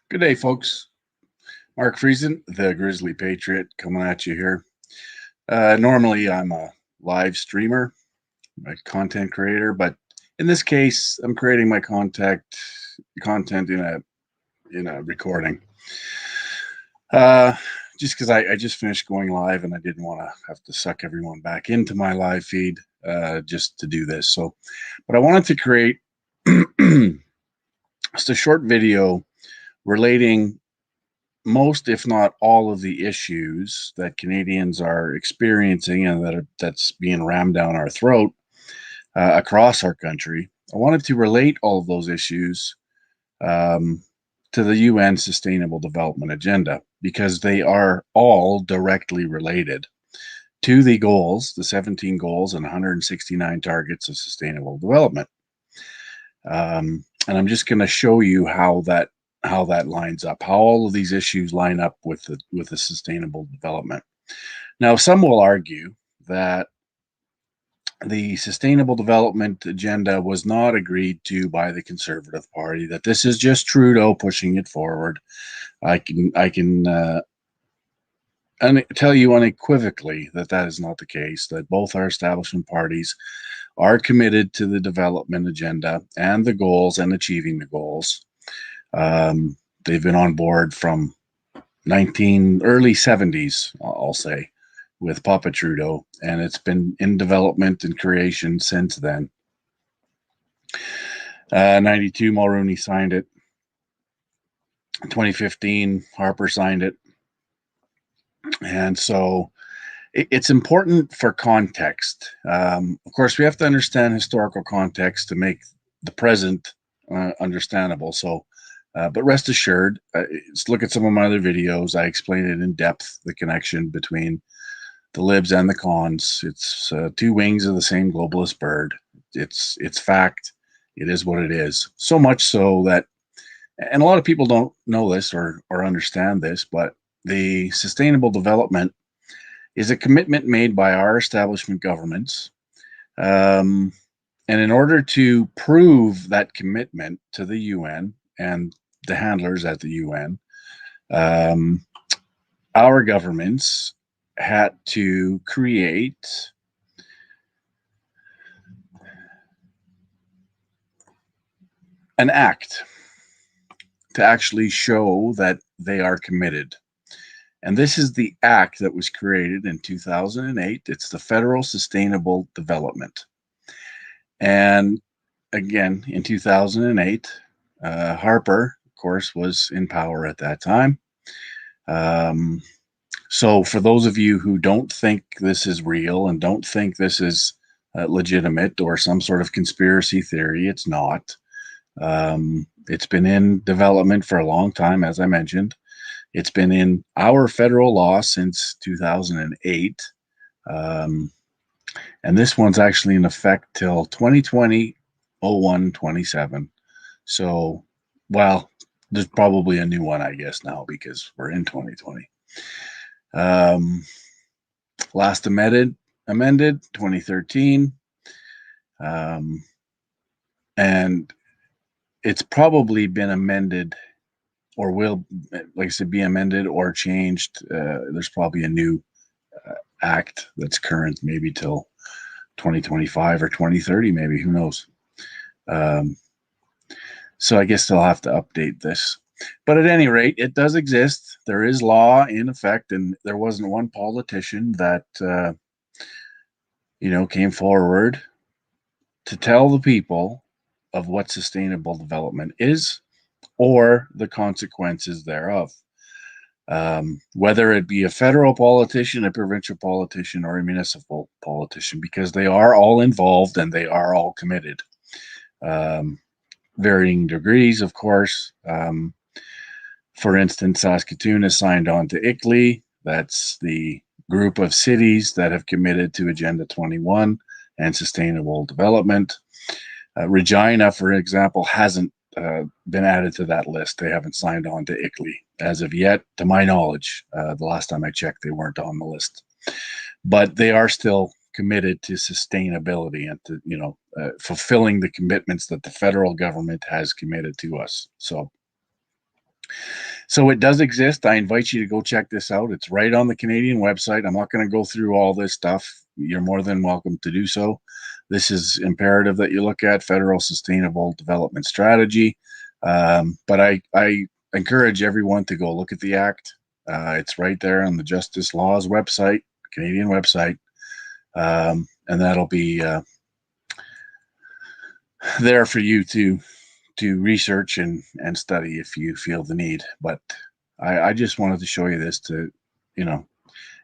Good day, folks. Mark Friessen, the Grizzly Patriot, coming at you here. Normally, I'm a live streamer, a content creator, but in this case, I'm creating my content in a recording. Uh, just because I just finished going live and I didn't want to have to suck everyone back into my live feed just to do this. But I wanted to create just a short video relating most, if not all, of the issues that Canadians are experiencing and that's being rammed down our throat across our country. I wanted to relate all of those issues um, to the UN Sustainable Development Agenda because they are all directly related to the goals, the 17 goals and 169 targets of sustainable development. And I'm just going to show you how that lines up, how all of these issues line up with the sustainable development. Now, some will argue that the sustainable development agenda was not agreed to by the Conservative Party, that this is just Trudeau pushing it forward. I can tell you unequivocally that that is not the case, that both our establishment parties are committed to the development agenda and the goals and achieving the goals. They've been on board from early 70s, I'll say, with Papa Trudeau, and it's been in development and creation since then. 92, Mulroney signed it. 2015, Harper signed it. And so it's important for context. Of course, we have to understand historical context to make the present understandable. But rest assured, let's look at some of my other videos. I explain it in depth, the connection between the libs and the cons. It's two wings of the same globalist bird. It's fact. It is what it is. So much so that, and a lot of people don't know this or understand this, but the sustainable development is a commitment made by our establishment governments. And in order to prove that commitment to the UN and the handlers at the UN, our governments had to create an act to actually show that they are committed. And this is the act that was created in 2008. It's the Federal Sustainable Development. And again, in 2008, Harper, of course, was in power at that time. So for those of you who don't think this is real and don't think this is legitimate or some sort of conspiracy theory, it's not. It's been in development for a long time, as I mentioned. It's been in our federal law since 2008. And this one's actually in effect till 2020-01-27. So, well, there's probably a new one, I guess, now because we're in 2020. Last amended 2013. And it's probably been amended or will, like I said, be amended or changed. There's probably a new act that's current, maybe till 2025 or 2030, maybe, who knows. So I guess they'll have to update this. But at any rate, it does exist. There is law in effect, and there wasn't one politician that came forward to tell the people of what sustainable development is or the consequences thereof. Whether it be a federal politician, a provincial politician, or a municipal politician, because they are all involved and they are all committed. Varying degrees, of course. For instance, Saskatoon has signed on to ICLEI. That's the group of cities that have committed to Agenda 21 and sustainable development. Regina, for example, hasn't been added to that list. They haven't signed on to ICLEI as of yet, to my knowledge. The last time I checked, they weren't on the list. But they are still committed to sustainability and to, fulfilling the commitments that the federal government has committed to us. So So it does exist. I invite you to go check this out. It's right on the Canadian website. I'm not going to go through all this stuff. You're more than welcome to do so. This is imperative that you look at Federal Sustainable Development Strategy. But I encourage everyone to go look at the Act. It's right there on the Justice Laws website, Canadian website. And that'll be there for you to research and study if you feel the need. But I just wanted to show you this to,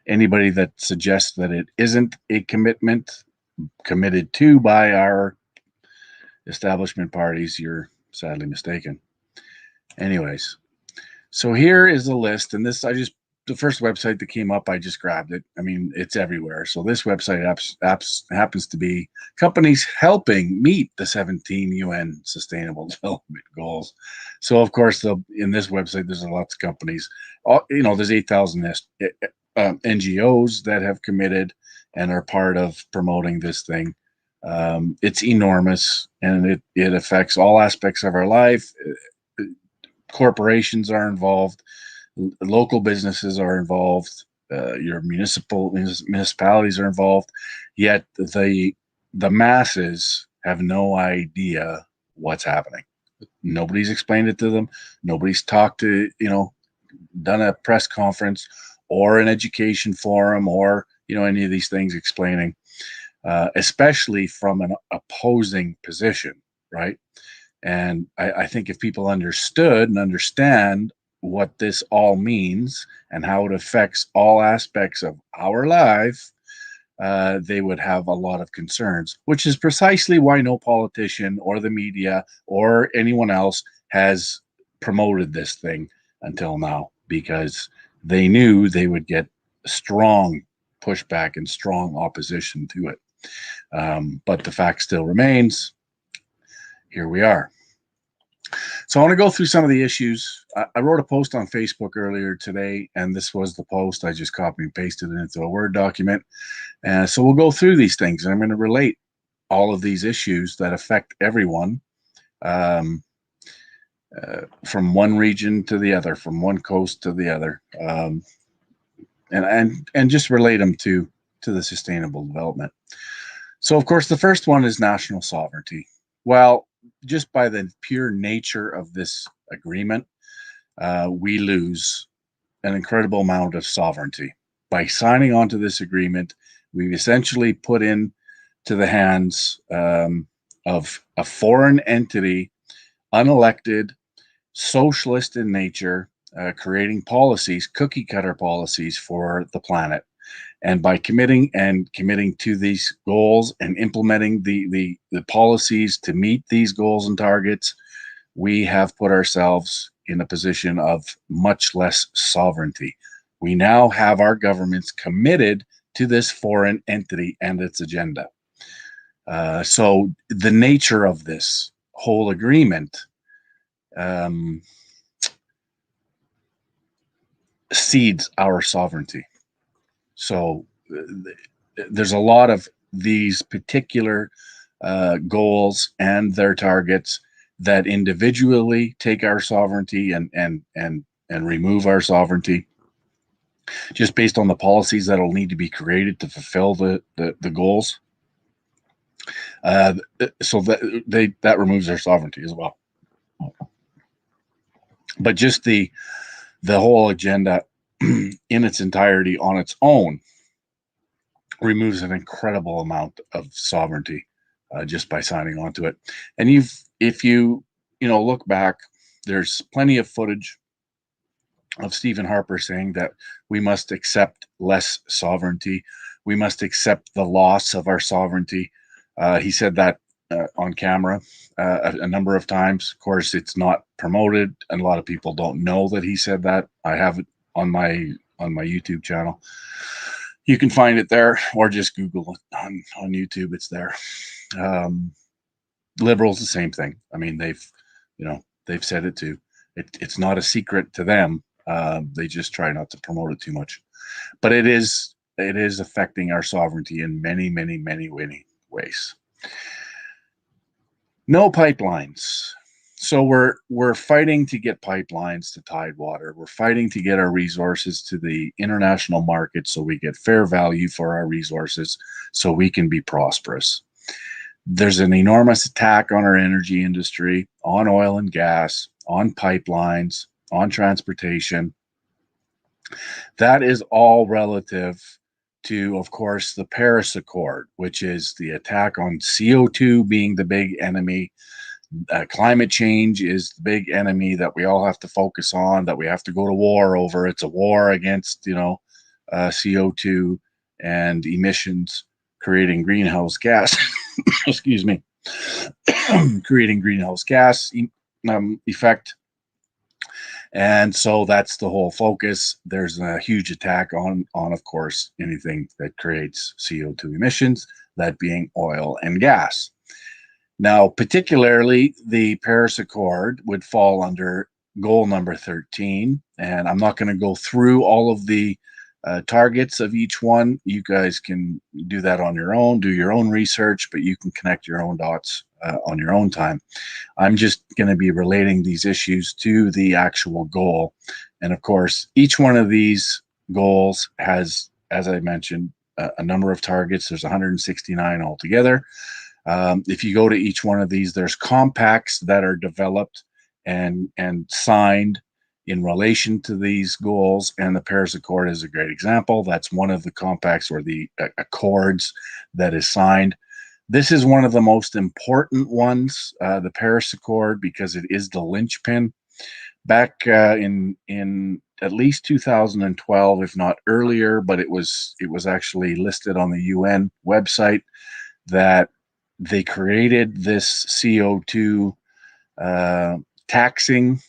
anybody that suggests that it isn't a commitment committed to by our establishment parties, you're sadly mistaken. Anyways, so here is the list, and the first website that came up, I just grabbed it. I mean, it's everywhere. So this website happens to be companies helping meet the 17 UN Sustainable Development Goals. So of course, in this website, there's lots of companies. There's 8,000 NGOs that have committed and are part of promoting this thing. It's enormous, and it affects all aspects of our life. Corporations are involved. Local businesses are involved. Your municipalities are involved. Yet the masses have no idea what's happening. Nobody's explained it to them. Nobody's talked to, done a press conference or an education forum or, any of these things explaining, especially from an opposing position, right? And I think if people understood and understand what this all means and how it affects all aspects of our life, they would have a lot of concerns, which is precisely why no politician or the media or anyone else has promoted this thing until now, because they knew they would get strong pushback and strong opposition to it. But the fact still remains, here we are. So I want to go through some of the issues. I wrote a post on Facebook earlier today, and this was the post. I just copy and pasted it into a Word document. So we'll go through these things, and I'm going to relate all of these issues that affect everyone, from one region to the other, from one coast to the other, and just relate them to the sustainable development. So, of course, the first one is national sovereignty. Well, just by the pure nature of this agreement, we lose an incredible amount of sovereignty. By signing on to this agreement, we've essentially put into the hands of a foreign entity, unelected, socialist in nature, creating policies, cookie cutter policies for the planet. And by committing to these goals and implementing the policies to meet these goals and targets, we have put ourselves in a position of much less sovereignty. We now have our governments committed to this foreign entity and its agenda. So the nature of this whole agreement cedes our sovereignty. So there's a lot of these particular goals and their targets that individually take our sovereignty and remove our sovereignty, just based on the policies that will need to be created to fulfill the goals. So that removes their sovereignty as well. But just the whole agenda in its entirety on its own removes an incredible amount of sovereignty just by signing on to it. And if you look back, there's plenty of footage of Stephen Harper saying that we must accept less sovereignty. We must accept the loss of our sovereignty. He said that on camera a number of times. Of course, it's not promoted, and a lot of people don't know that he said that. I have it on my YouTube channel. You can find it there, or just Google it on YouTube. It's there. Liberals, the same thing. I mean, they've said it too. It's not a secret to them. They just try not to promote it too much. But it is affecting our sovereignty in many, many, many, many ways. No pipelines. So we're fighting to get pipelines to Tidewater. We're fighting to get our resources to the international market so we get fair value for our resources so we can be prosperous. There's an enormous attack on our energy industry, on oil and gas, on pipelines, on transportation. That is all relative to, of course, the Paris Accord, which is the attack on CO2 being the big enemy. Climate change is the big enemy that we all have to focus on, that we have to go to war over. It's a war against, CO2 and emissions, creating greenhouse gas. Excuse me, creating greenhouse gas effect. And so that's the whole focus. There's a huge attack on, of course, anything that creates CO2 emissions, that being oil and gas. Now, particularly, the Paris Accord would fall under goal number 13. And I'm not going to go through all of the targets of each one. You guys can do that on your own, do your own research, but you can connect your own dots on your own time. I'm just going to be relating these issues to the actual goal. And of course, each one of these goals has, as I mentioned, a number of targets. There's 169 altogether. If you go to each one of these, there's compacts that are developed and signed in relation to these goals, and the Paris Accord is a great example. That's one of the compacts or the accords that is signed. This is one of the most important ones, the Paris Accord, because it is the linchpin. Back in at least 2012, if not earlier, but it was actually listed on the UN website that they created this CO2 taxing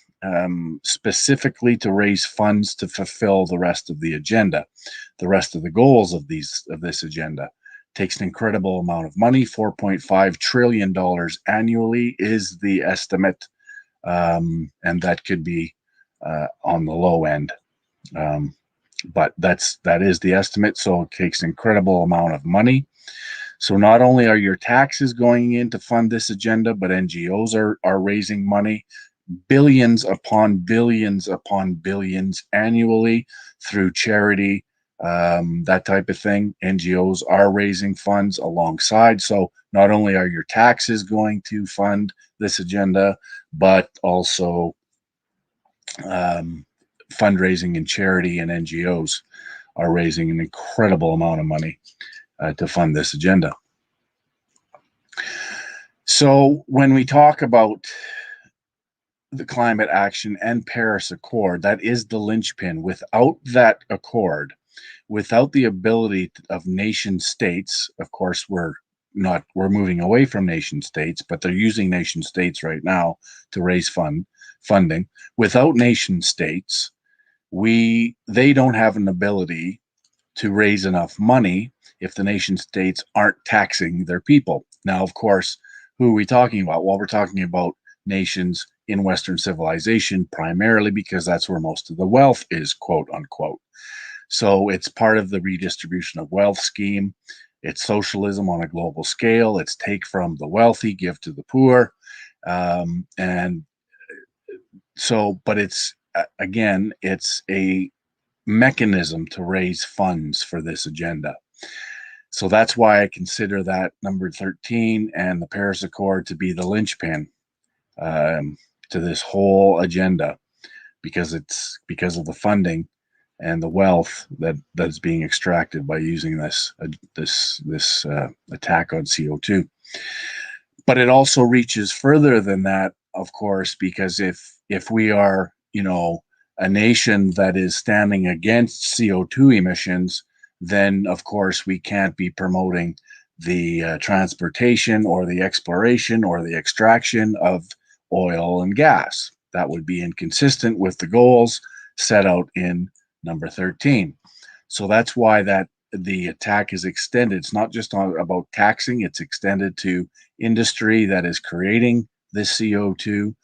specifically to raise funds to fulfill the rest of the agenda, the rest of the goals of this agenda. Takes an incredible amount of money. $4.5 trillion annually is the estimate, and that could be on the low end. But that is the estimate. So it takes an incredible amount of money. So not only are your taxes going in to fund this agenda, but NGOs are raising money, billions upon billions upon billions annually through charity, that type of thing. NGOs are raising funds alongside. So not only are your taxes going to fund this agenda, but also fundraising and charity and NGOs are raising an incredible amount of money to fund this agenda. So when we talk about the climate action and Paris Accord, that is the linchpin. Without that accord, without the ability of nation states, of course, we're moving away from nation states, but they're using nation states right now to raise funding. Without nation states, they don't have an ability to raise enough money if the nation states aren't taxing their people. Now, of course, who are we talking about? Well, we're talking about nations in Western civilization, primarily because that's where most of the wealth is, quote unquote. So it's part of the redistribution of wealth scheme. It's socialism on a global scale. It's take from the wealthy, give to the poor. And so, but it's, again, it's a mechanism to raise funds for this agenda. So that's why I consider that number 13 and the Paris Accord to be the linchpin to this whole agenda, because of the funding and the wealth that's being extracted by using this attack on CO2. But it also reaches further than that, of course, because if we are, a nation that is standing against CO2 emissions, then of course we can't be promoting the transportation or the exploration or the extraction of oil and gas. That would be inconsistent with the goals set out in number 13. So that's why the attack is extended. It's not just about taxing, it's extended to industry that is creating this CO2,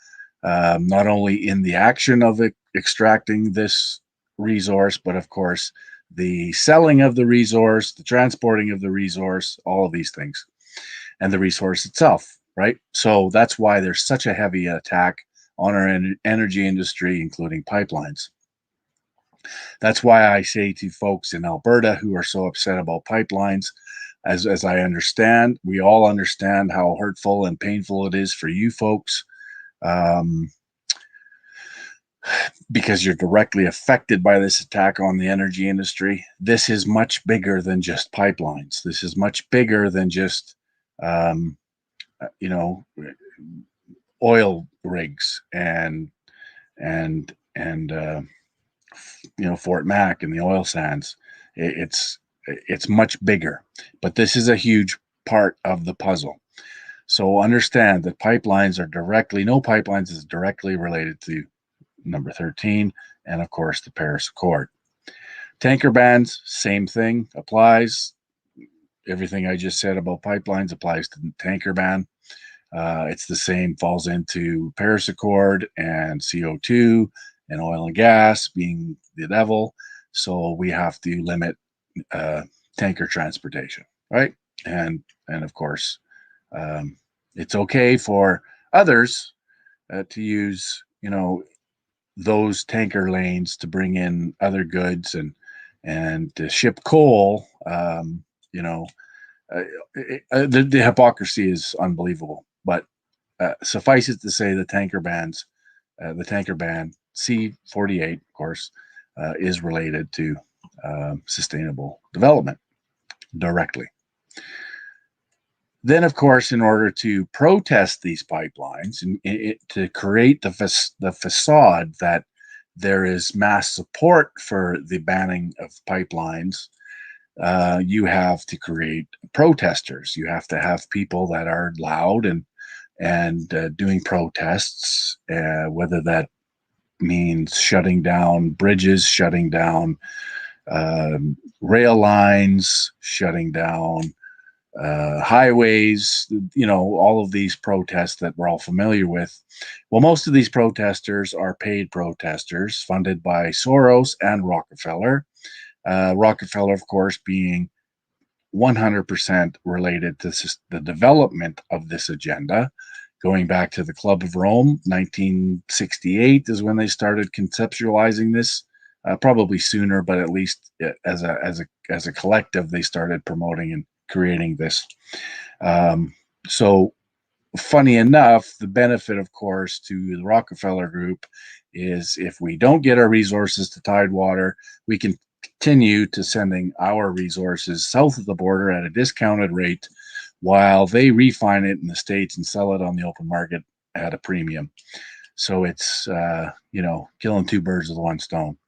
not only in the action of extracting this resource, but of course, the selling of the resource, the transporting of the resource, all of these things, and the resource itself, right? So that's why there's such a heavy attack on our energy industry, including pipelines. That's why I say to folks in Alberta who are so upset about pipelines, as I understand, we all understand how hurtful and painful it is for you folks, um, because you're directly affected by this attack on the energy industry. This is much bigger than just pipelines. This is much bigger than just, um, you know, oil rigs and Fort Mac and the oil sands. It's much bigger, but this is a huge part of the puzzle. So understand that no pipelines is directly related to number 13, and of course the Paris Accord. Tanker bans, same thing applies. Everything I just said about pipelines applies to the tanker ban. It's the same, falls into Paris Accord and CO2 and oil and gas being the devil. So we have to limit tanker transportation, right? And of course, it's okay for others to use, those tanker lanes to bring in other goods and to ship coal. You know, the hypocrisy is unbelievable. But suffice it to say, the tanker ban C-48, of course, is related to sustainable development directly. Then, of course, in order to protest these pipelines and to create the facade that there is mass support for the banning of pipelines, you have to create protesters. You have to have people that are loud and doing protests, whether that means shutting down bridges, shutting down rail lines, shutting down highways, all of these protests that we're all familiar with. Well, most of these protesters are paid protesters funded by Soros and Rockefeller. Rockefeller, of course, being 100% related to the development of this agenda. Going back to the Club of Rome, 1968 is when they started conceptualizing this. Probably sooner, but at least as a collective, they started promoting and creating this. So, funny enough, the benefit, of course, to the Rockefeller Group is if we don't get our resources to Tidewater, we can continue to sending our resources south of the border at a discounted rate while they refine it in the States and sell it on the open market at a premium. So it's, killing two birds with one stone.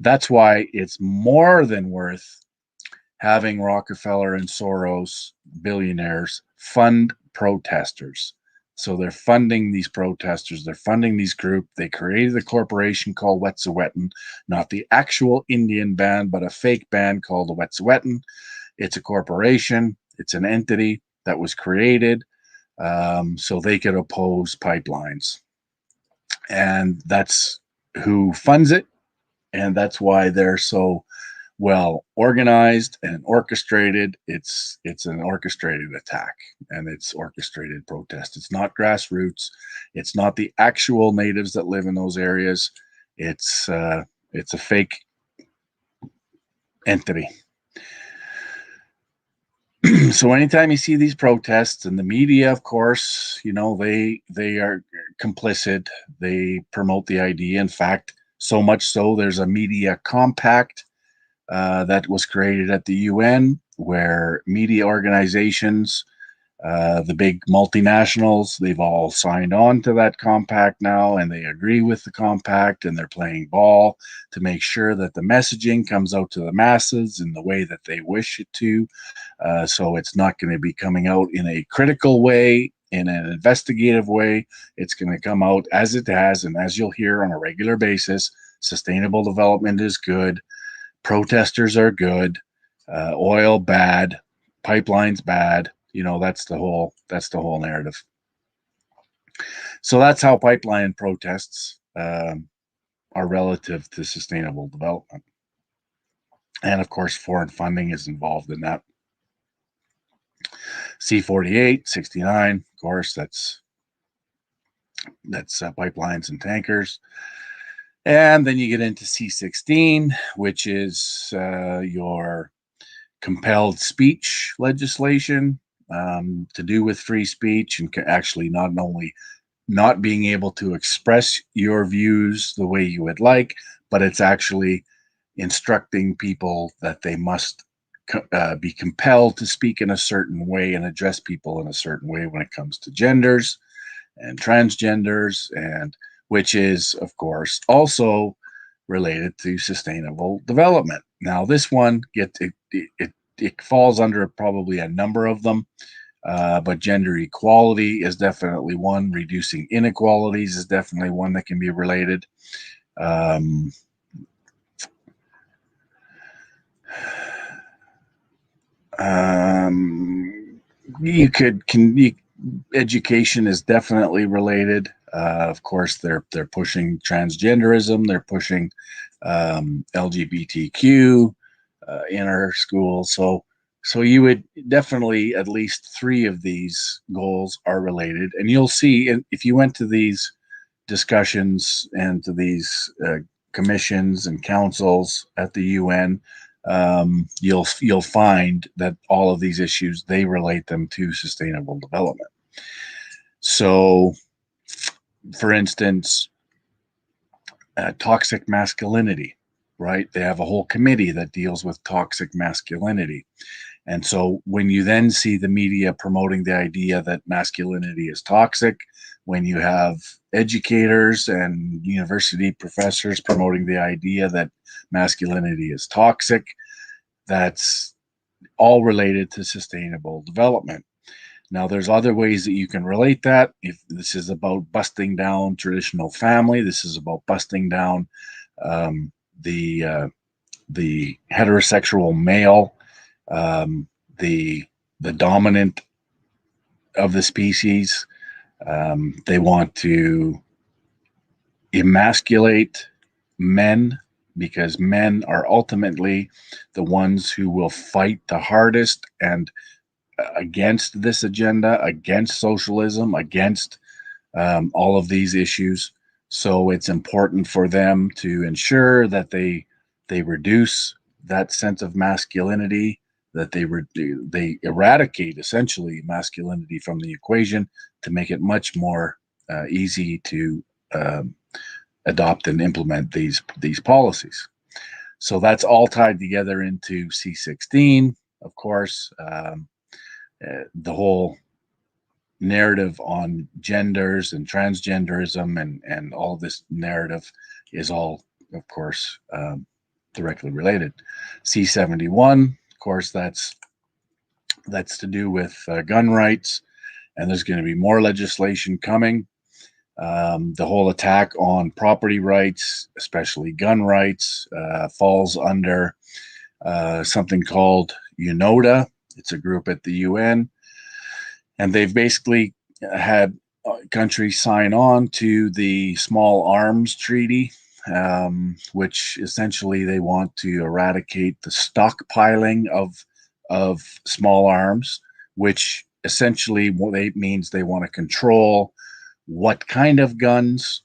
That's why it's more than worth having Rockefeller and Soros, billionaires, fund protesters. So they're funding these protesters. They're funding these groups. They created a corporation called Wet'suwet'en, not the actual Indian band, but a fake band called the Wet'suwet'en. It's a corporation. It's an entity that was created so they could oppose pipelines. And that's who funds it. And that's why they're so well organized and orchestrated. It's an orchestrated attack, and it's orchestrated protest. It's not grassroots. It's not the actual natives that live in those areas. It's a fake entity. So anytime you see these protests, and the media, of course, they are complicit. They promote the idea. In fact, so much so there's a media compact that was created at the UN, where media organizations, the big multinationals, they've all signed on to that compact now, and they agree with the compact, and they're playing ball to make sure that the messaging comes out to the masses in the way that they wish it to. So it's not going to be coming out in a critical way, in an investigative way. It's going to come out as it has, and as you'll hear on a regular basis, sustainable development is good. Protesters are good, oil bad, pipelines bad. That's the whole narrative. So that's how pipeline protests are relative to sustainable development. And of course, foreign funding is involved in that. C-48, 69, of course, that's pipelines and tankers. And then you get into C-16, which is your compelled speech legislation, to do with free speech, and actually not only not being able to express your views the way you would like, but it's actually instructing people that they must be compelled to speak in a certain way and address people in a certain way when it comes to genders and transgenders, and which is, of course, also related to sustainable development. Now, this one it falls under probably a number of them, but gender equality is definitely one. Reducing inequalities is definitely one that can be related. Um, you could education is definitely related. Of course, they're pushing transgenderism. They're pushing LGBTQ in our schools. So you would definitely, at least three of these goals are related, and you'll see if you went to these discussions and to these commissions and councils at the UN, you'll find that all of these issues, they relate them to sustainable development. So, for instance, toxic masculinity, right? They have a whole committee that deals with toxic masculinity. And so when you then see the media promoting the idea that masculinity is toxic, when you have educators and university professors promoting the idea that masculinity is toxic, that's all related to sustainable development. Now, there's other ways that you can relate that. If this is about busting down traditional family, this is about busting down um, the heterosexual male, um, the dominant of the species. They want to emasculate men because men are ultimately the ones who will fight the hardest and against this agenda, against socialism, against all of these issues. So it's important for them to ensure that they reduce that sense of masculinity, that they eradicate essentially masculinity from the equation to make it much more easy to adopt and implement these policies. So that's all tied together into C16, of course. The whole narrative on genders and transgenderism and all this narrative is all, of course, directly related. C71, of course, that's to do with gun rights, and there's going to be more legislation coming. The whole attack on property rights, especially gun rights, falls under something called UNODA. It's a group at the UN, and they've basically had countries sign on to the Small Arms Treaty, which essentially they want to eradicate the stockpiling of small arms, which essentially means they want to control what kind of guns,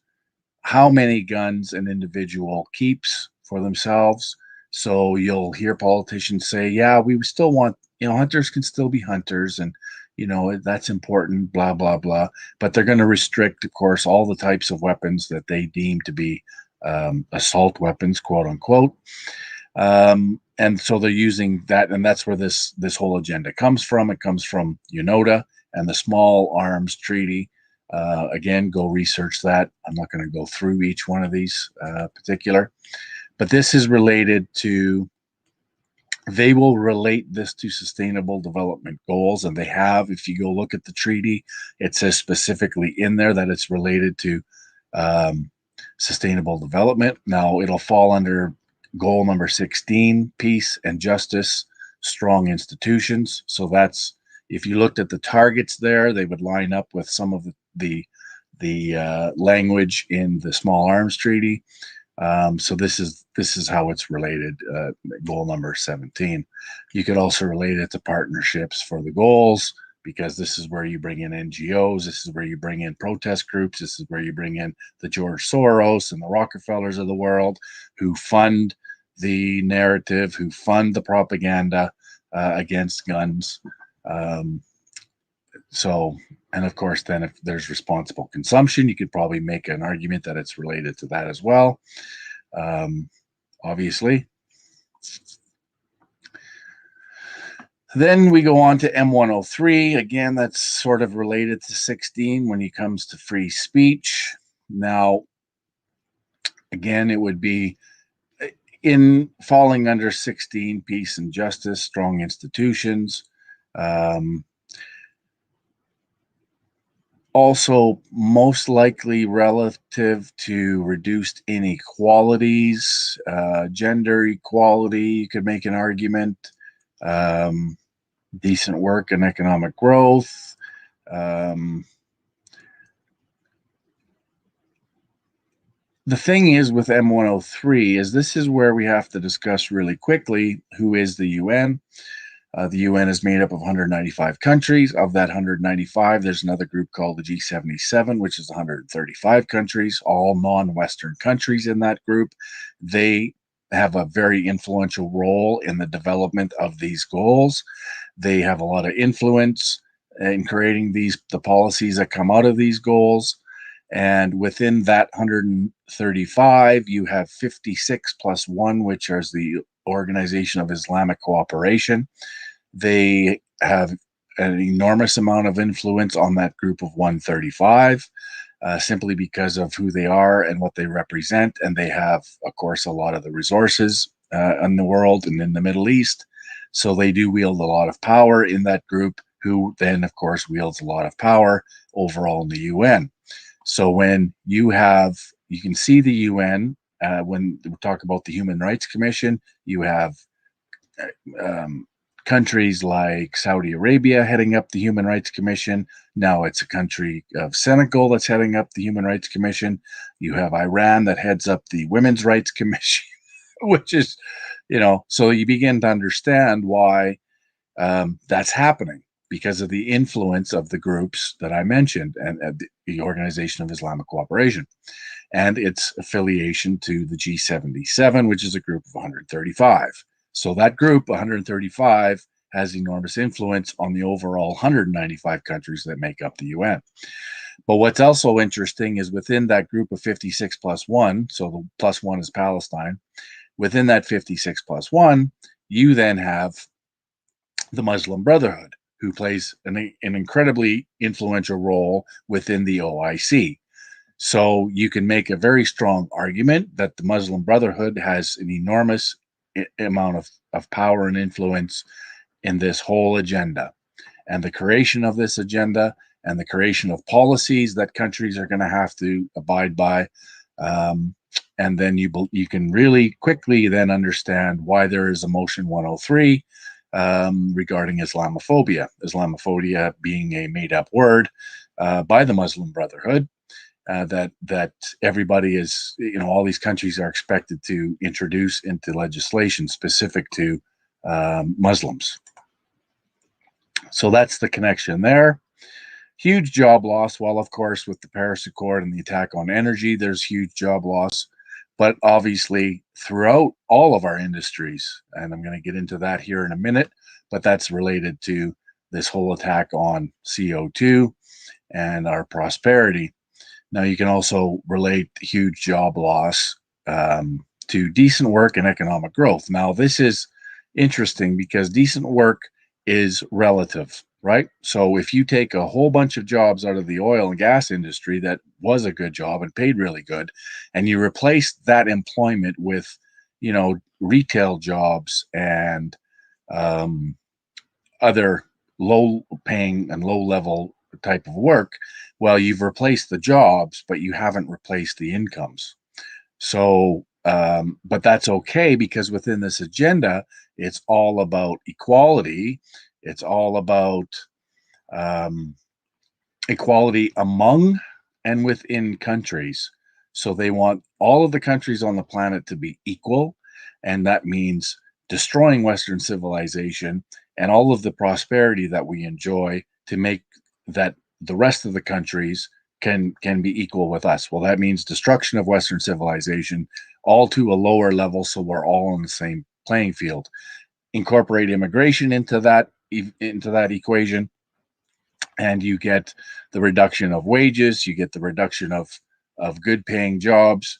how many guns an individual keeps for themselves. So you'll hear politicians say, yeah, we still want, hunters can still be hunters, and that's important, blah blah blah, but they're going to restrict, of course, all the types of weapons that they deem to be assault weapons, quote unquote. And so they're using that, and that's where this whole agenda comes from. It comes from UNODA and the Small Arms Treaty. Again, go research that. I'm not going to go through each one of these particular, but this is related to, they will relate this to sustainable development goals, and they have. If you go look at the treaty, it says specifically in there that it's related to sustainable development. Now, it'll fall under goal number 16, peace and justice, strong institutions. So that's, if you looked at the targets there, they would line up with some of the language in the Small Arms Treaty. So this is how it's related. Goal number 17. You could also relate it to partnerships for the goals, because this is where you bring in NGOs, this is where you bring in protest groups, this is where you bring in the George Soros and the Rockefellers of the world, who fund the narrative, who fund the propaganda against guns. So, and of course, then if there's responsible consumption, you could probably make an argument that it's related to that as well. Obviously. Then we go on to M103. Again, that's sort of related to 16 when it comes to free speech. Now, again, it would be in falling under 16, peace and justice, strong institutions. Also, most likely relative to reduced inequalities, gender equality, you could make an argument. Decent work and economic growth. The thing is with M103 is this is where we have to discuss really quickly who is the UN. The UN is made up of 195 countries. Of that 195, there's another group called the G77, which is 135 countries, all non-Western countries in that group. They have a very influential role in the development of these goals. They have a lot of influence in creating the policies that come out of these goals. And within that 135, you have 56 plus 1, which is the Organization of Islamic Cooperation. They have an enormous amount of influence on that group of 135, simply because of who they are and what they represent. And they have, of course, a lot of the resources in the world and in the Middle East. So they do wield a lot of power in that group, who then, of course, wields a lot of power overall in the UN. So when you can see the UN, when we talk about the Human Rights Commission, you have countries like Saudi Arabia heading up the Human Rights Commission. Now it's a country of Senegal that's heading up the Human Rights Commission. You have Iran that heads up the Women's Rights Commission, which is, so you begin to understand why that's happening, because of the influence of the groups that I mentioned and the Organization of Islamic Cooperation and its affiliation to the G77, which is a group of 135. So that group, 135, has enormous influence on the overall 195 countries that make up the UN. But what's also interesting is within that group of 56 plus 1, so the plus 1 is Palestine, within that 56 plus 1, you then have the Muslim Brotherhood, who plays an incredibly influential role within the OIC. So you can make a very strong argument that the Muslim Brotherhood has an enormous amount of power and influence in this whole agenda. And the creation of this agenda and the creation of policies that countries are going to have to abide by. And then you can really quickly then understand why there is a motion 103 regarding Islamophobia. Islamophobia being a made-up word by the Muslim Brotherhood, that everybody is, all these countries are expected to introduce into legislation specific to Muslims. So that's the connection there. Huge job loss. Well, of course, with the Paris Accord and the attack on energy, there's huge job loss. But obviously, throughout all of our industries, and I'm going to get into that here in a minute, but that's related to this whole attack on CO2 and our prosperity. Now, you can also relate huge job loss to decent work and economic growth. Now, this is interesting because decent work is relative, right? So if you take a whole bunch of jobs out of the oil and gas industry that was a good job and paid really good, and you replace that employment with, retail jobs and other low paying and low level type of work, well, you've replaced the jobs, but you haven't replaced the incomes. So, but that's okay, because within this agenda, it's all about equality. It's all about equality among and within countries. So they want all of the countries on the planet to be equal. And that means destroying Western civilization and all of the prosperity that we enjoy to make that the rest of the countries can be equal with us. Well, that means destruction of Western civilization, all to a lower level, so we're all on the same playing field. Incorporate immigration into that equation, and you get the reduction of wages, you get the reduction of good paying jobs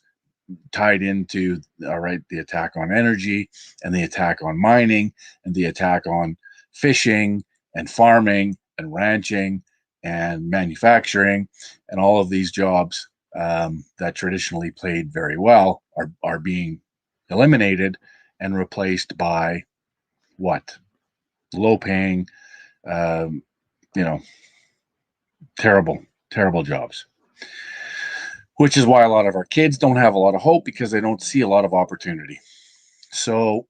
tied into, all right, the attack on energy and the attack on mining and the attack on fishing and farming and ranching and manufacturing, and all of these jobs that traditionally played very well are being eliminated and replaced by what? Low paying, um, you know, terrible jobs, which is why a lot of our kids don't have a lot of hope, because they don't see a lot of opportunity. So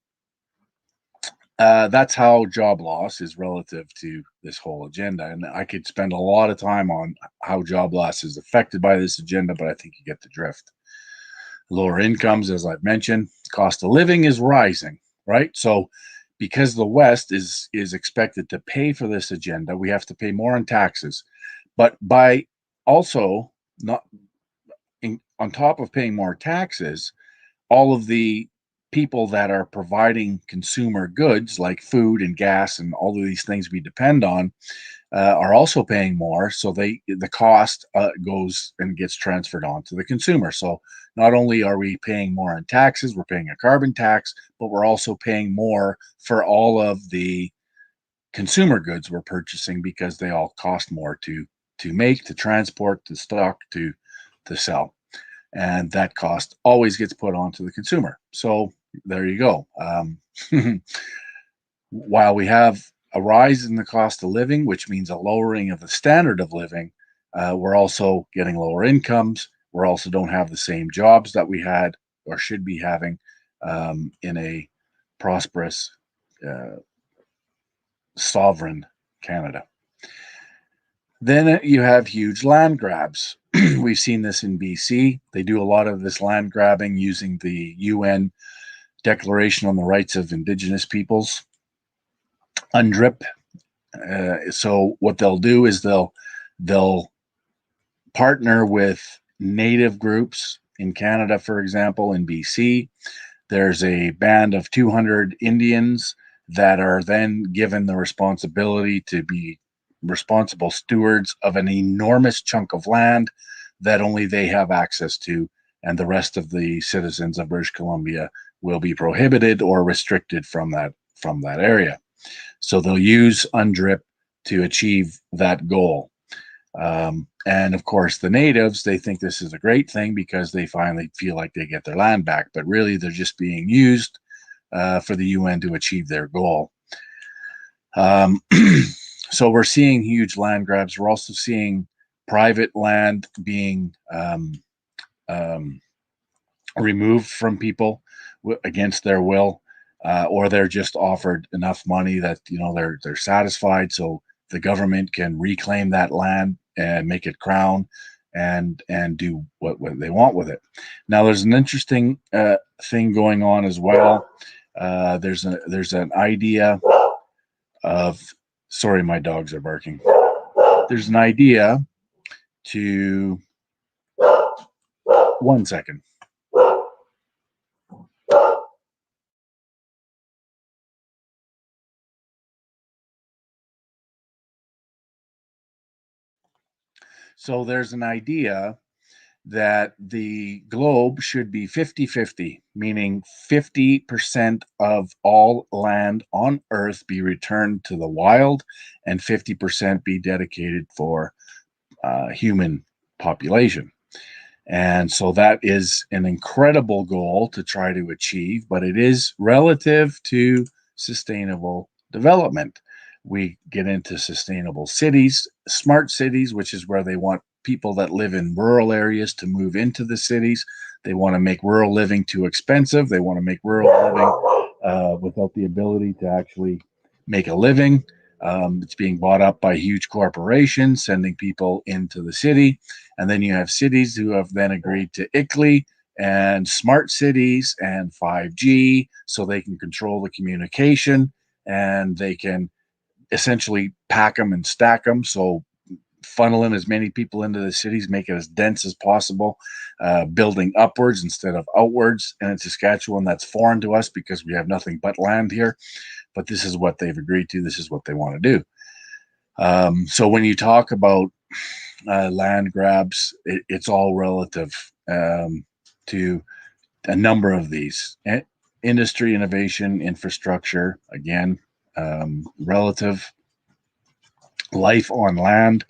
that's how job loss is relative to this whole agenda. And I could spend a lot of time on how job loss is affected by this agenda, but I think you get the drift. Lower incomes, as I've mentioned, cost of living is rising, right? So because the West is expected to pay for this agenda, we have to pay more in taxes. But by also not on top of paying more taxes, all of the people that are providing consumer goods like food and gas and all of these things we depend on are also paying more. So the cost goes and gets transferred on to the consumer. So not only are we paying more in taxes, we're paying a carbon tax, but we're also paying more for all of the consumer goods we're purchasing, because they all cost more to make, to transport, to stock, to sell. And that cost always gets put onto the consumer. So there you go. While we have a rise in the cost of living, which means a lowering of the standard of living, we're also getting lower incomes. We're also don't have the same jobs that we had or should be having in a prosperous, sovereign Canada. Then you have huge land grabs. We've seen this in BC. They do a lot of this land grabbing using the UN Declaration on the Rights of Indigenous Peoples, UNDRIP. So what they'll do is they'll partner with native groups in Canada, for example, in BC. There's a band of 200 Indians that are then given the responsibility to be responsible stewards of an enormous chunk of land that only they have access to, and the rest of the citizens of British Columbia will be prohibited or restricted from that area. So they'll use UNDRIP to achieve that goal. And of course, the natives, they think this is a great thing because they finally feel like they get their land back, but really they're just being used for the UN to achieve their goal. So we're seeing huge land grabs. We're also seeing private land being removed from people against their will, or they're just offered enough money that they're satisfied, so the government can reclaim that land and make it crown and do what they want with it. Now, there's an interesting thing going on as well. There's an idea of, sorry, my dogs are barking. There's an idea to, one second. So there's an idea that the globe should be 50-50, meaning 50% of all land on Earth be returned to the wild and 50% be dedicated for human population. And so that is an incredible goal to try to achieve, but it is relative to sustainable development. We get into sustainable cities, smart cities, which is where they want people that live in rural areas to move into the cities. They want to make rural living too expensive. They want to make rural living without the ability to actually make a living. It's being bought up by huge corporations, sending people into the city. And then you have cities who have then agreed to ICLEI and smart cities and 5G, so they can control the communication and they can essentially pack them and stack them. So funnel in as many people into the cities, make it as dense as possible, building upwards instead of outwards. And in Saskatchewan, that's foreign to us because we have nothing but land here. But this is what they've agreed to. This is what they want to do. So when you talk about land grabs, it's all relative to a number of these. Industry, innovation, infrastructure, again, relative. Life on land.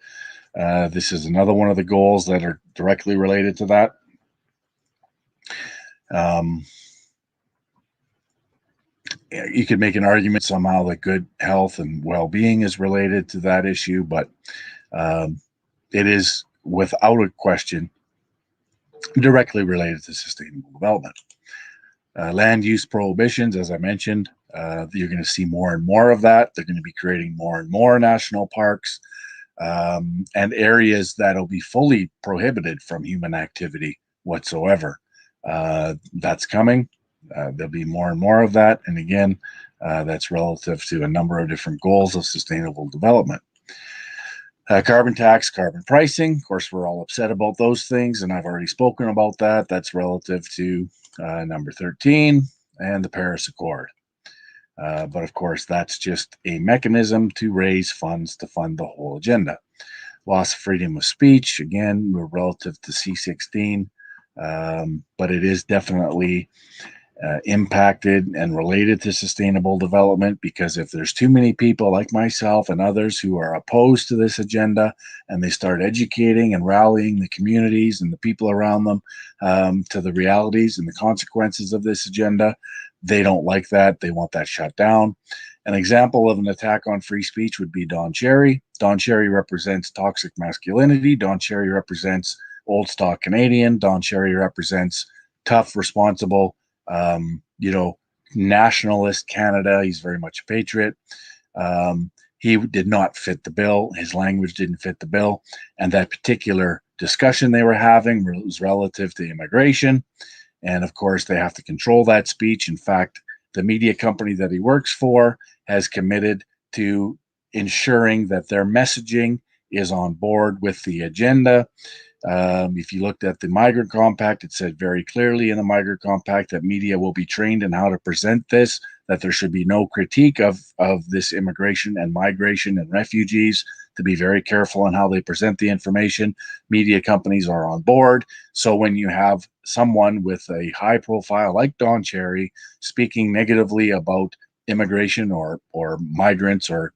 This is another one of the goals that are directly related to that. You could make an argument somehow that good health and well-being is related to that issue, but it is without a question directly related to sustainable development. Land use prohibitions, as I mentioned, you're going to see more and more of that. They're going to be creating more and more national parks and areas that'll be fully prohibited from human activity whatsoever. That's coming. There'll be more and more of that. And again, that's relative to a number of different goals of sustainable development. Carbon tax, carbon pricing. Of course, we're all upset about those things, and I've already spoken about that. That's relative to number 13 and the Paris Accord. But of course, that's just a mechanism to raise funds to fund the whole agenda. Loss of freedom of speech, again, we're relative to C16, but it is definitely impacted and related to sustainable development, because if there's too many people like myself and others who are opposed to this agenda and they start educating and rallying the communities and the people around them to the realities and the consequences of this agenda, they don't like that. They want that shut down. An example of an attack on free speech would be Don Cherry. Don Cherry represents toxic masculinity. Don Cherry represents old stock Canadian. Don Cherry represents tough, responsible, nationalist Canada. He's very much a patriot. He did not fit the bill. His language didn't fit the bill. And that particular discussion they were having was relative to immigration. And of course, they have to control that speech. In fact, the media company that he works for has committed to ensuring that their messaging is on board with the agenda. If you looked at the Migrant Compact, it said very clearly in the Migrant Compact that media will be trained in how to present this, that there should be no critique of this immigration and migration and refugees, to be very careful on how they present the information. Media companies are on board. So when you have someone with a high profile like Don Cherry speaking negatively about immigration or migrants or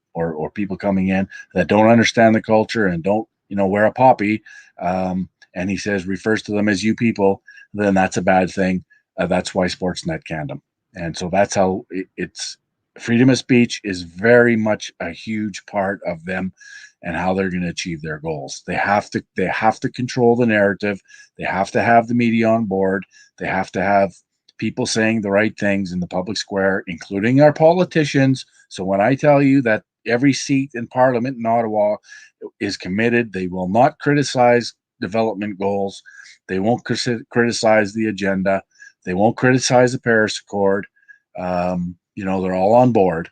people coming in that don't understand the culture and don't wear a poppy, and he refers to them as you people, then that's a bad thing. That's why Sportsnet canned him. And so that's how it's freedom of speech is very much a huge part of them and how they're going to achieve their goals. They have to control the narrative. They have to have the media on board. They have to have people saying the right things in the public square, including our politicians. So when I tell you that every seat in Parliament in Ottawa is committed, they will not criticize development goals. They won't criticize the agenda. They won't criticize the Paris Accord. They're all on board.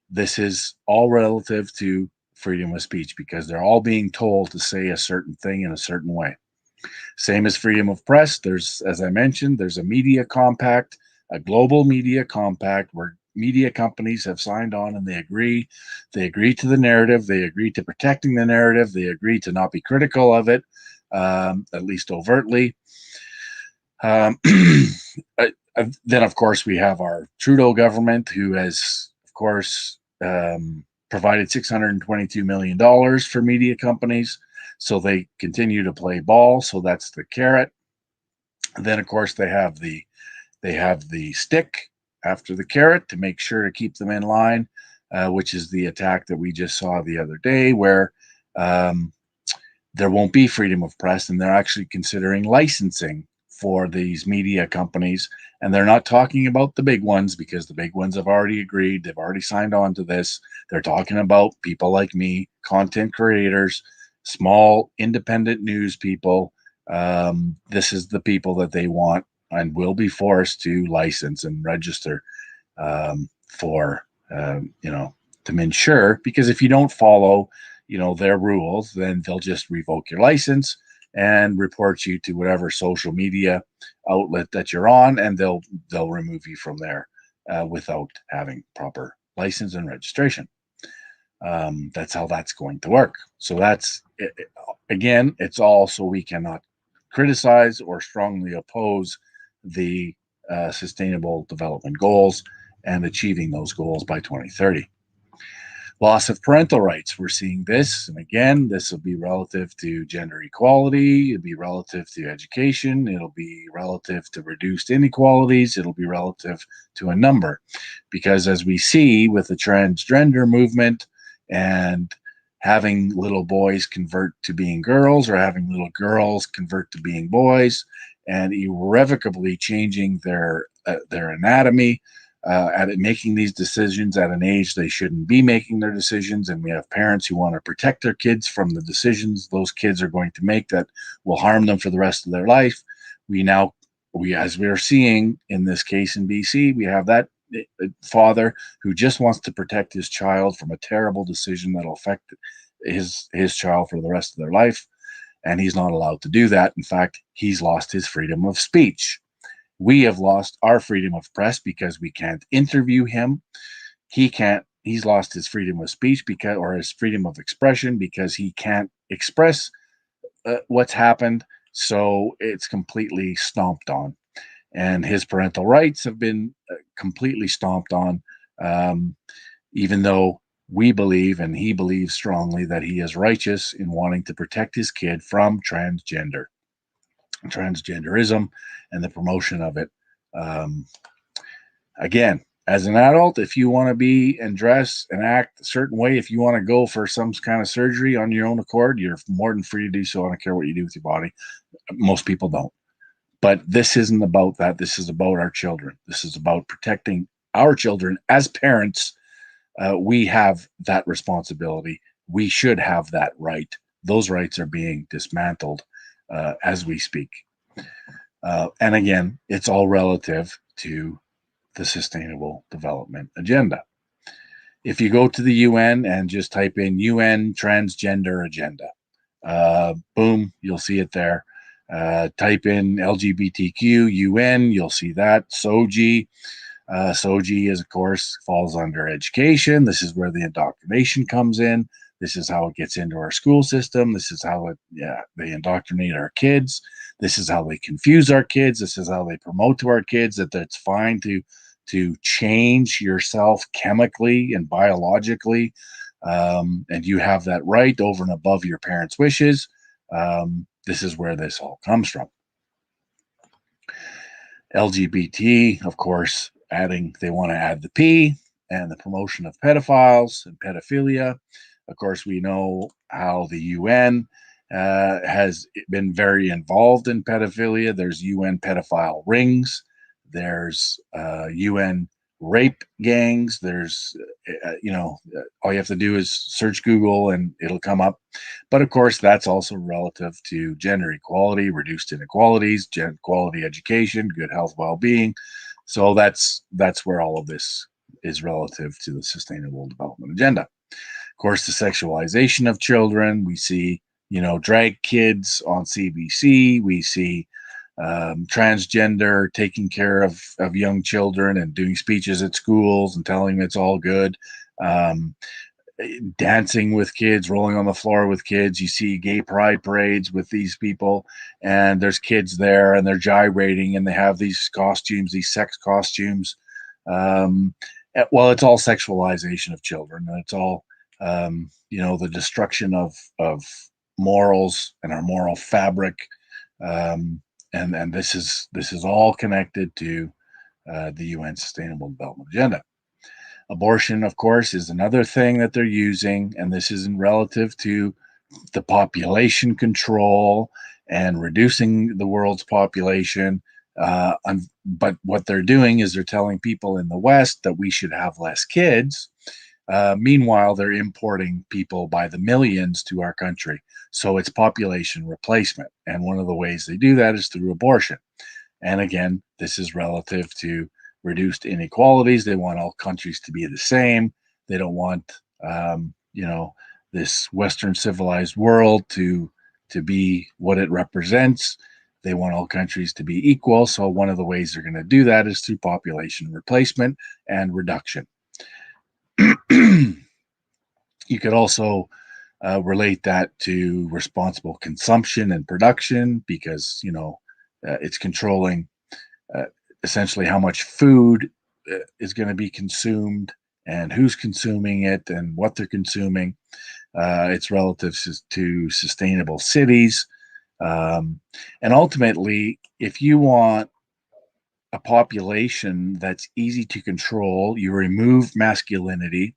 This is all relative to freedom of speech because they're all being told to say a certain thing in a certain way. Same as freedom of press. As I mentioned, there's a media compact, a global media compact where media companies have signed on and they agree to the narrative. They agree to protecting the narrative. They agree to not be critical of it, at least overtly. Then, of course, we have our Trudeau government, who has, of course, provided $622 million for media companies. So they continue to play ball. So that's the carrot. And then, of course, they have the stick after the carrot to make sure to keep them in line, which is the attack that we just saw the other day, where there won't be freedom of press, and they're actually considering licensing for these media companies. And they're not talking about the big ones because the big ones have already agreed. They've already signed on to this. They're talking about people like me, content creators, small independent news people. This is the people that they want and will be forced to license and register for to ensure, because if you don't follow, their rules, then they'll just revoke your license and report you to whatever social media outlet that you're on, and they'll remove you from there without having proper license and registration. That's how that's going to work. So that's it, again, it's all so we cannot criticize or strongly oppose the sustainable development goals and achieving those goals by 2030. Loss of parental rights. We're seeing this. And again, this will be relative to gender equality. It'll be relative to education. It'll be relative to reduced inequalities. It'll be relative to a number. Because as we see with the transgender movement and having little boys convert to being girls or having little girls convert to being boys and irrevocably changing their anatomy, at making these decisions at an age they shouldn't be making their decisions, and we have parents who want to protect their kids from the decisions those kids are going to make that will harm them for the rest of their life. As we are seeing in this case in BC, we have that father who just wants to protect his child from a terrible decision that'll affect his child for the rest of their life, and he's not allowed to do that. In fact, he's lost his freedom of speech. We have lost our freedom of press because we can't interview him. He's lost his freedom of speech or his freedom of expression because he can't express what's happened. So it's completely stomped on. And his parental rights have been completely stomped on, even though we believe and he believes strongly that he is righteous in wanting to protect his kid from transgenderism and the promotion of it. Again, as an adult, if you want to be and dress and act a certain way, if you want to go for some kind of surgery on your own accord, you're more than free to do so. I don't care what you do with your body. Most people don't. But this isn't about that. This is about our children. This is about protecting our children. As parents, we have that responsibility. We should have that right. Those rights are being dismantled as we speak. And again, it's all relative to the Sustainable Development Agenda. If you go to the UN and just type in UN Transgender Agenda, boom, you'll see it there. Type in LGBTQ UN, you'll see that. SOGI. SOGI is, of course, falls under education. This is where the indoctrination comes in. This is how it gets into our school system. This is how they indoctrinate our kids. This is how they confuse our kids. This is how they promote to our kids that it's fine to change yourself chemically and biologically, and you have that right over and above your parents' wishes. This is where this all comes from. LGBT, of course, they want to add the P and the promotion of pedophiles and pedophilia. Of course, we know how the UN has been very involved in pedophilia. There's UN pedophile rings. There's UN rape gangs. There's, all you have to do is search Google and it'll come up. But of course, that's also relative to gender equality, reduced inequalities, quality education, good health, well-being. So that's where all of this is relative to the Sustainable Development Agenda. Of course, the sexualization of children. We see, drag kids on CBC. We see transgender taking care of young children and doing speeches at schools and telling them it's all good. Dancing with kids, rolling on the floor with kids. You see gay pride parades with these people, and there's kids there and they're gyrating and they have these costumes, these sex costumes. Well, it's all sexualization of children. And it's all, the destruction of morals and our moral fabric. And this is all connected to the UN Sustainable Development Agenda. Abortion, of course, is another thing that they're using, and this isn't relative to the population control and reducing the world's population. But what they're doing is they're telling people in the West that we should have less kids. Meanwhile, they're importing people by the millions to our country. So it's population replacement. And one of the ways they do that is through abortion. And again, this is relative to reduced inequalities. They want all countries to be the same. They don't want, this Western civilized world to be what it represents. They want all countries to be equal. So one of the ways they're going to do that is through population replacement and reduction. You could also relate that to responsible consumption and production, because it's controlling essentially how much food is going to be consumed and who's consuming it and what they're consuming. It's relative to sustainable cities. And ultimately, if you want a population that's easy to control, you remove masculinity,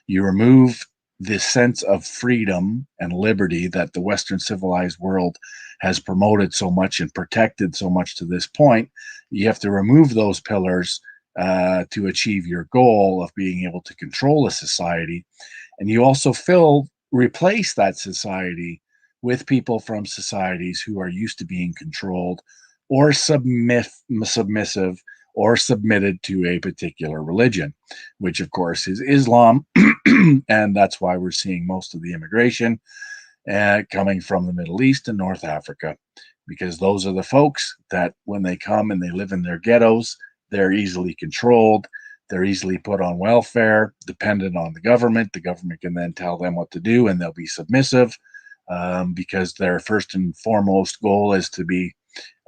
you remove this sense of freedom and liberty that the Western civilized world has promoted so much and protected so much to this point. You have to remove those pillars to achieve your goal of being able to control a society. And you also replace that society with people from societies who are used to being controlled or submissive or submitted to a particular religion, which of course is Islam. And that's why we're seeing most of the immigration coming from the Middle East and North Africa, because those are the folks that when they come and they live in their ghettos, they're easily controlled. They're easily put on welfare, dependent on the government. The government can then tell them what to do, and they'll be submissive because their first and foremost goal is to be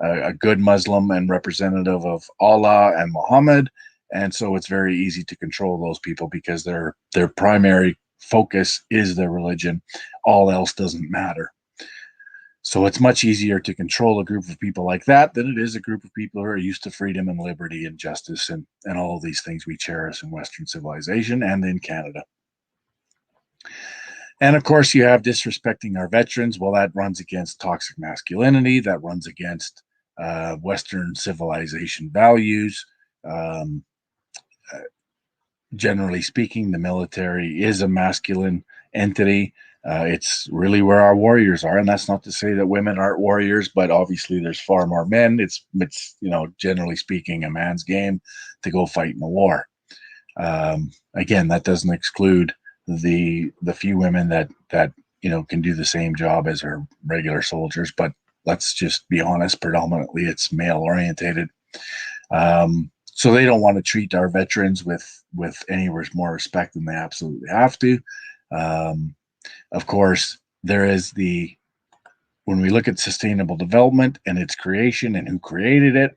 a good Muslim and representative of Allah and Muhammad. And so it's very easy to control those people because their primary focus is their religion. All else doesn't matter. So it's much easier to control a group of people like that than it is a group of people who are used to freedom and liberty and justice and all of these things we cherish in Western civilization and in Canada. And of course, you have disrespecting our veterans. Well, that runs against toxic masculinity. That runs against Western civilization values. Generally speaking, the military is a masculine entity. It's really where our warriors are, and that's not to say that women aren't warriors, but obviously there's far more men. It's generally speaking, a man's game to go fight in a war. Again, that doesn't exclude the few women that can do the same job as our regular soldiers, but let's just be honest, predominantly it's male orientated. So they don't want to treat our veterans with any more respect than they absolutely have to. Of course, there is when we look at sustainable development and its creation and who created it,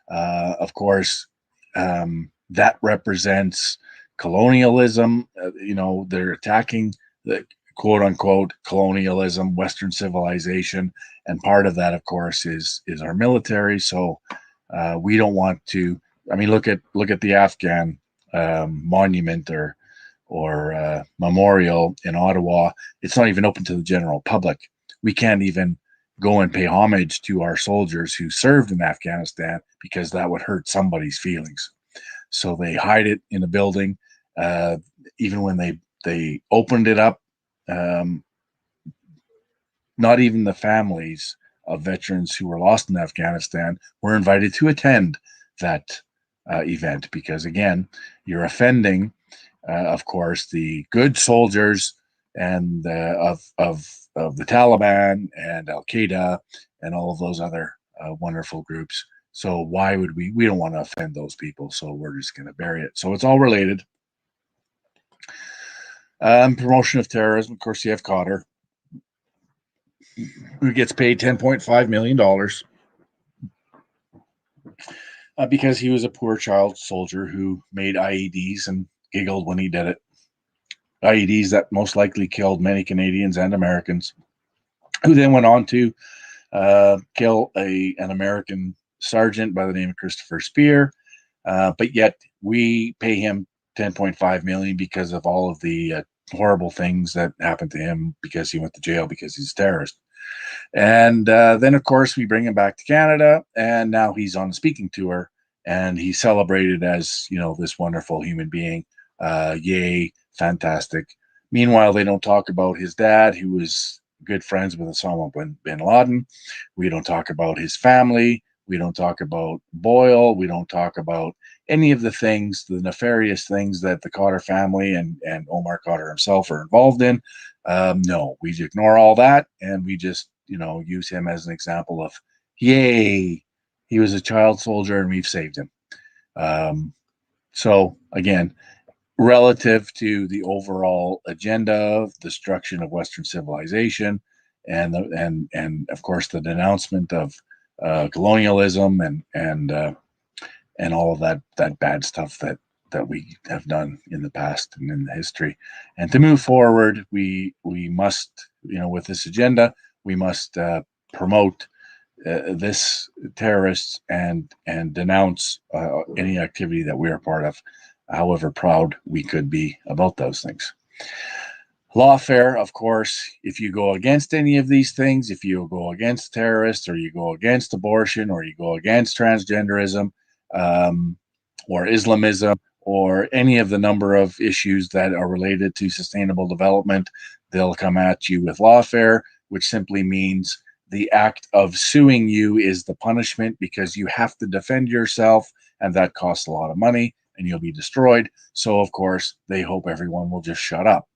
of course, that represents colonialism. They're attacking the quote unquote colonialism, Western civilization. And part of that, of course, is our military. So we don't want to, look at the Afghan monument or memorial in Ottawa. It's not even open to the general public. We can't even go and pay homage to our soldiers who served in Afghanistan because that would hurt somebody's feelings. So they hide it in a building. Even when they opened it up, not even the families of veterans who were lost in Afghanistan were invited to attend that event, because again, you're offending, of course, the good soldiers and of the Taliban and Al Qaeda and all of those other wonderful groups. So why would we don't want to offend those people, so we're just going to bury it. So it's all related. Promotion of terrorism. Of course, you have Cotter, who gets paid $10.5 million because he was a poor child soldier who made IEDs and giggled when he did it. IEDs that most likely killed many Canadians and Americans, who then went on to kill an American sergeant by the name of Christopher Spear. But yet we pay him $10.5 million because of all of the horrible things that happened to him because he went to jail because he's a terrorist. And then, of course, we bring him back to Canada, and now he's on a speaking tour, and he's celebrated as, this wonderful human being. Yay, fantastic. Meanwhile, they don't talk about his dad, who was good friends with Osama bin Laden. We don't talk about his family. We don't talk about Boyle. We don't talk about any of the things, the nefarious things that the Cotter family and Omar Cotter himself are involved in. No, we ignore all that, and we just, use him as an example of, yay, he was a child soldier and we've saved him. So again, relative to the overall agenda of destruction of Western civilization, and of course the denouncement of colonialism and all of that bad stuff that we have done in the past and in the history. And to move forward, we must, with this agenda, we must promote this terrorists and denounce any activity that we are part of, however proud we could be about those things. Lawfare, of course, if you go against any of these things, if you go against terrorists, or you go against abortion, or you go against transgenderism, or Islamism, or any of the number of issues that are related to sustainable development, they'll come at you with lawfare, which simply means the act of suing you is the punishment, because you have to defend yourself, and that costs a lot of money, and you'll be destroyed. So, of course, they hope everyone will just shut up.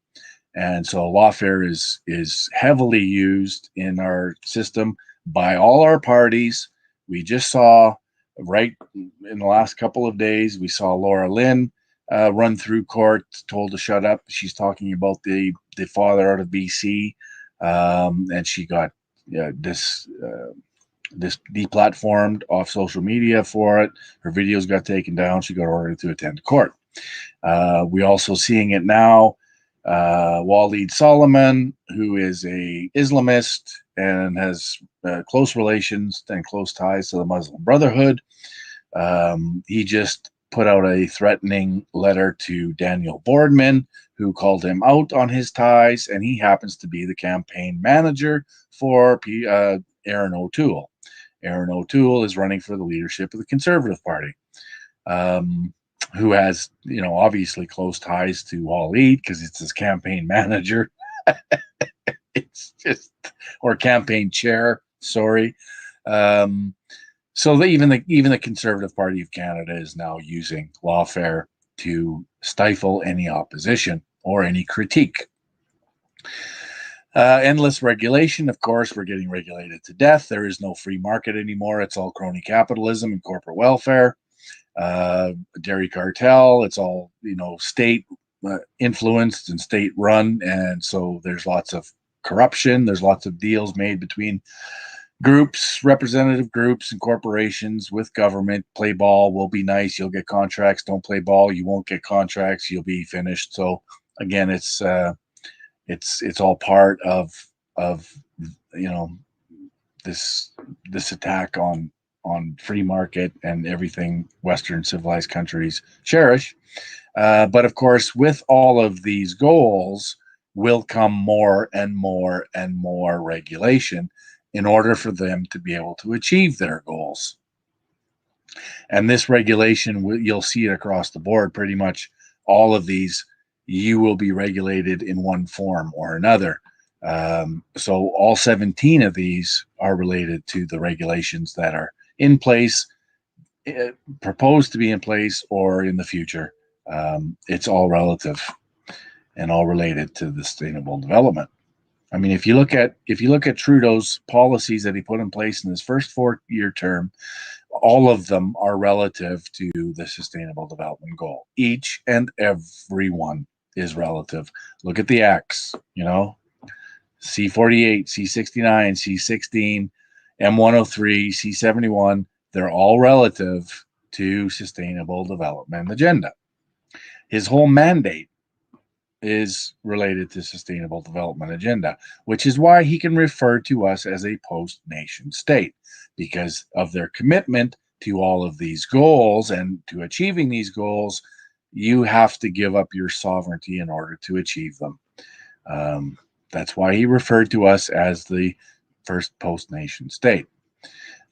And so lawfare is heavily used in our system by all our parties. We just saw, right in the last couple of days, we saw Laura Lynn run through court, told to shut up. She's talking about the father out of BC, and she got this deplatformed off social media for it. Her videos got taken down. She got ordered to attend court. We also seeing it now. Waleed Solomon, who is a Islamist and has close relations and close ties to the Muslim Brotherhood, he just put out a threatening letter to Daniel Boardman, who called him out on his ties, and he happens to be the campaign manager for Aaron O'Toole. Aaron O'Toole is running for the leadership of the Conservative Party, who has, obviously close ties to Waleed because it's his campaign manager. It's just, or campaign chair, sorry. So even the Conservative Party of Canada is now using lawfare to stifle any opposition or any critique. Endless regulation. Of course, we're getting regulated to death. There is no free market anymore. It's all crony capitalism and corporate welfare. Dairy cartel. It's all, state influenced and state run. And so there's lots of corruption. There's lots of deals made between groups, representative groups and corporations with government. Play ball, we'll be nice, you'll get contracts. Don't play ball, you won't get contracts, you'll be finished. So again, it's all part of this attack on free market and everything Western civilized countries cherish. But of course, with all of these goals will come more and more and more regulation in order for them to be able to achieve their goals. And this regulation, you'll see it across the board. Pretty much all of these, you will be regulated in one form or another. So all 17 of these are related to the regulations that are in place, proposed to be in place, or in the future. It's all relative and all related to the sustainable development. I mean, if you look at Trudeau's policies that he put in place in his first 4-year term, all of them are relative to the sustainable development goal. Each and every one is relative. Look at the acts, C48, C69, C16, M103, C71. They're all relative to sustainable development agenda. His whole mandate is related to sustainable development agenda, which is why he can refer to us as a post-nation state, because of their commitment to all of these goals. And to achieving these goals, you have to give up your sovereignty in order to achieve them. That's why he referred to us as the first post-nation state.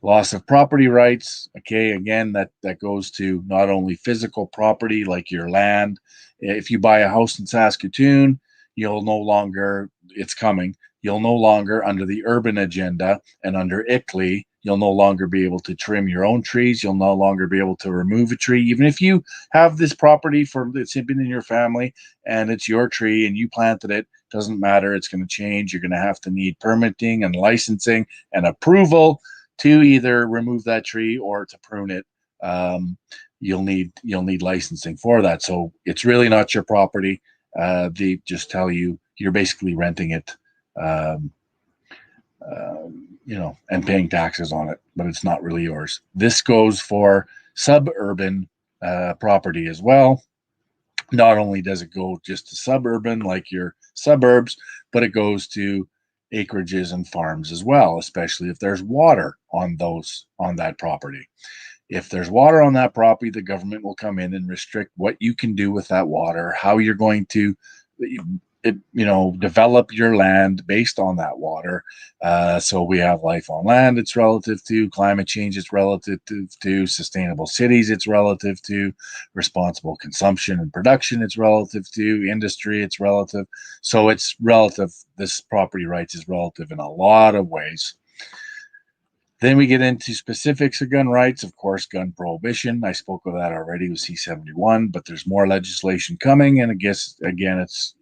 Loss of property rights. Okay, again, that goes to not only physical property like your land. If you buy a house in Saskatoon, you'll no longer, it's coming, you'll no longer, under the urban agenda and under ICLEI, You'll no longer be able to trim your own trees. You'll no longer be able to remove a tree. Even if you have this property it's been in your family and it's your tree and you planted it, doesn't matter. It's going to change. You're going to have to need permitting and licensing and approval to either remove that tree or to prune it. You'll need licensing for that. So it's really not your property. They just tell you you're basically renting it. And paying taxes on it, but it's not really yours. This goes for suburban property as well. Not only does it go just to suburban, like your suburbs, but it goes to acreages and farms as well, especially if there's water on that property. If there's water on that property, the government will come in and restrict what you can do with that water, how you're going to develop your land based on that water. So we have life on land, it's relative to climate change, it's relative to sustainable cities, it's relative to responsible consumption and production, it's relative to industry, it's relative. So it's relative. This property rights is relative in a lot of ways. Then we get into specifics of gun rights, of course, gun prohibition. I spoke of that already with C-71, but there's more legislation coming. And I guess, again, it's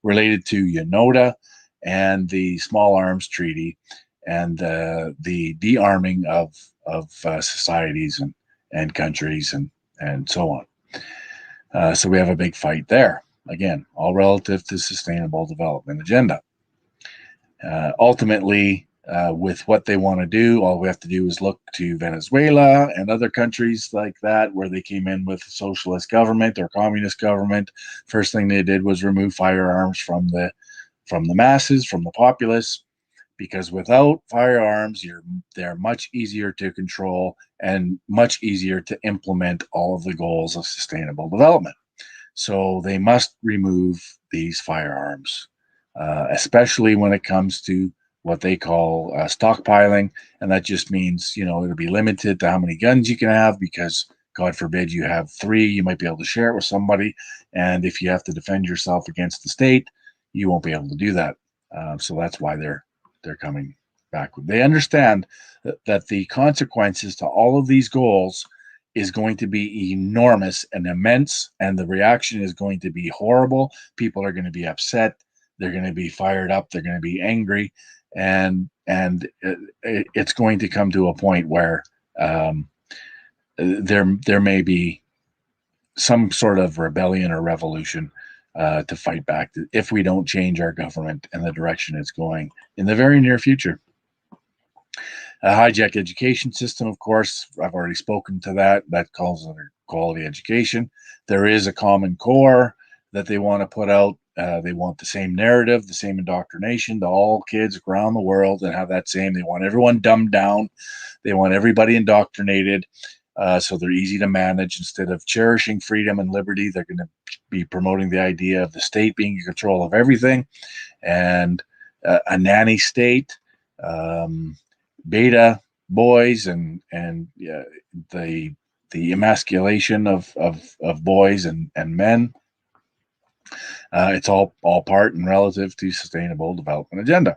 related to UNOTA and the Small Arms Treaty and the de-arming of societies and countries and so on. So we have a big fight there. Again, all relative to sustainable development agenda. Ultimately, with what they want to do, all we have to do is look to Venezuela and other countries like that where they came in with socialist government or communist government. First thing they did was remove firearms from the masses, from the populace, because without firearms, they're much easier to control and much easier to implement all of the goals of sustainable development. So they must remove these firearms, especially when it comes to what they call stockpiling. And that just means, it'll be limited to how many guns you can have, because God forbid you have 3, you might be able to share it with somebody. And if you have to defend yourself against the state, you won't be able to do that. So that's why they're coming back. They understand that the consequences to all of these goals is going to be enormous and immense, and the reaction is going to be horrible. People are going to be upset. They're going to be fired up. They're going to be angry. And it's going to come to a point where there may be some sort of rebellion or revolution to fight back if we don't change our government and the direction it's going in the very near future. A hijack education system, of course, I've already spoken to that. That calls under quality education. There is a common core that they want to put out. They want the same narrative, the same indoctrination to all kids around the world, and have that same. They want everyone dumbed down. They want everybody indoctrinated, so they're easy to manage. Instead of cherishing freedom and liberty, they're going to be promoting the idea of the state being in control of everything, and a nanny state, beta boys, and the emasculation of boys and men. It's all part and relative to sustainable development agenda,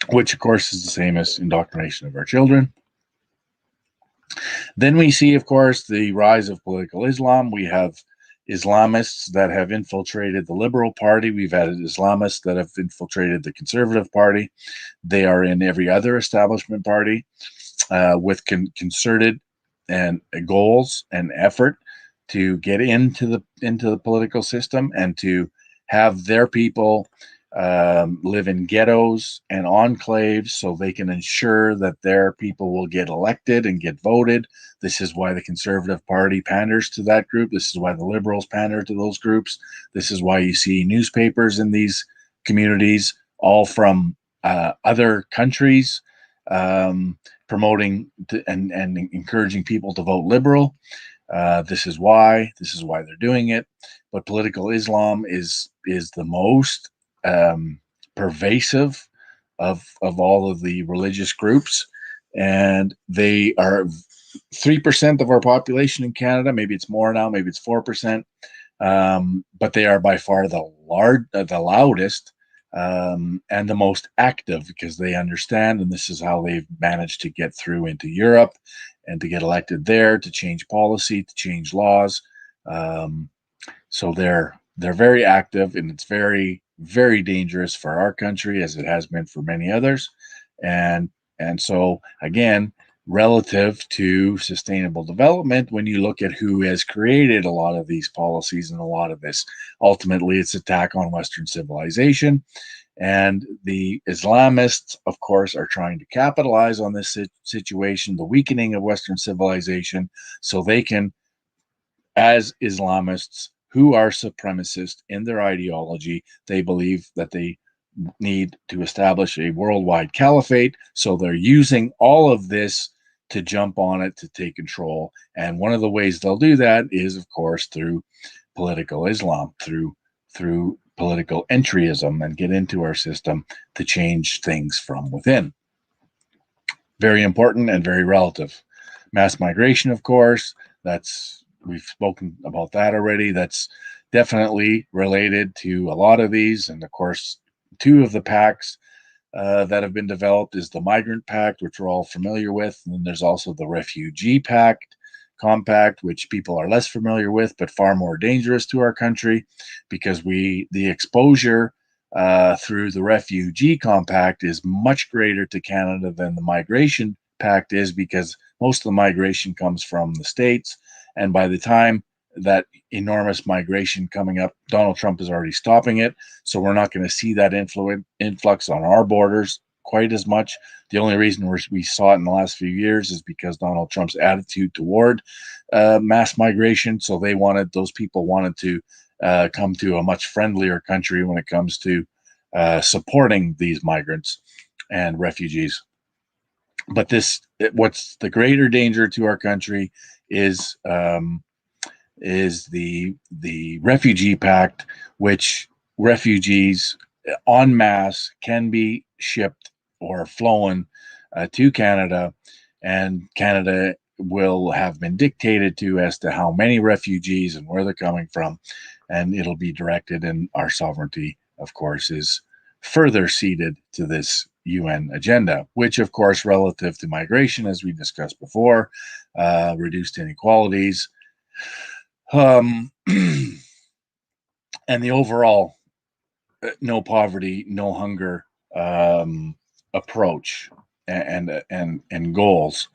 which of course is the same as indoctrination of our children. Then we see, of course, the rise of political Islam. We have Islamists that have infiltrated the Liberal Party. We've had Islamists that have infiltrated the Conservative Party. They are in every other establishment party with concerted and goals and effort to get into the political system and to have their people live in ghettos and enclaves so they can ensure that their people will get elected and get voted. This is why the Conservative Party panders to that group. This is why the Liberals pander to those groups. This is why you see newspapers in these communities, all from other countries, promoting and encouraging people to vote Liberal. This is why they're doing it. But political Islam is the most pervasive of all of the religious groups, and they are 3% of our population in Canada. Maybe it's more now, maybe it's 4%, but they are by far the loudest and the most active, because they understand, and this is how they've managed to get through into Europe and to get elected there, to change policy, to change laws. Um, so they're very active, and it's very, very dangerous for our country, as it has been for many others. And and so again, relative to sustainable development, when you look at who has created a lot of these policies and a lot of this, ultimately it's attack on Western civilization. And the Islamists, of course, are trying to capitalize on this situation, the weakening of Western civilization, so they can, as Islamists who are supremacist in their ideology, they believe that they need to establish a worldwide caliphate. So they're using all of this to jump on it, to take control. And one of the ways they'll do that is, of course, through political Islam, through political entryism, and get into our system to change things from within. Very important and very relative. Mass migration, of course, that's, we've spoken about that already. That's definitely related to a lot of these. And of course, two of the pacts that have been developed is the Migrant Pact, which we're all familiar with. And then there's also the Refugee Pact, Compact, which people are less familiar with, but far more dangerous to our country, because the exposure through the Refugee Compact is much greater to Canada than the Migration Pact is, because most of the migration comes from the States. And by the time that enormous migration coming up, Donald Trump is already stopping it. So we're not going to see that influx on our borders quite as much. The only reason we saw it in the last few years is because Donald Trump's attitude toward mass migration. So those people wanted to come to a much friendlier country when it comes to supporting these migrants and refugees. But what's the greater danger to our country is the Refugee Pact, which refugees en masse can be shipped or flown to Canada, and Canada will have been dictated to as to how many refugees and where they're coming from, and it'll be directed, and our sovereignty, of course, is further ceded to this UN agenda, which, of course, relative to migration, as we discussed before, reduced inequalities, and the overall no poverty, no hunger approach and goals,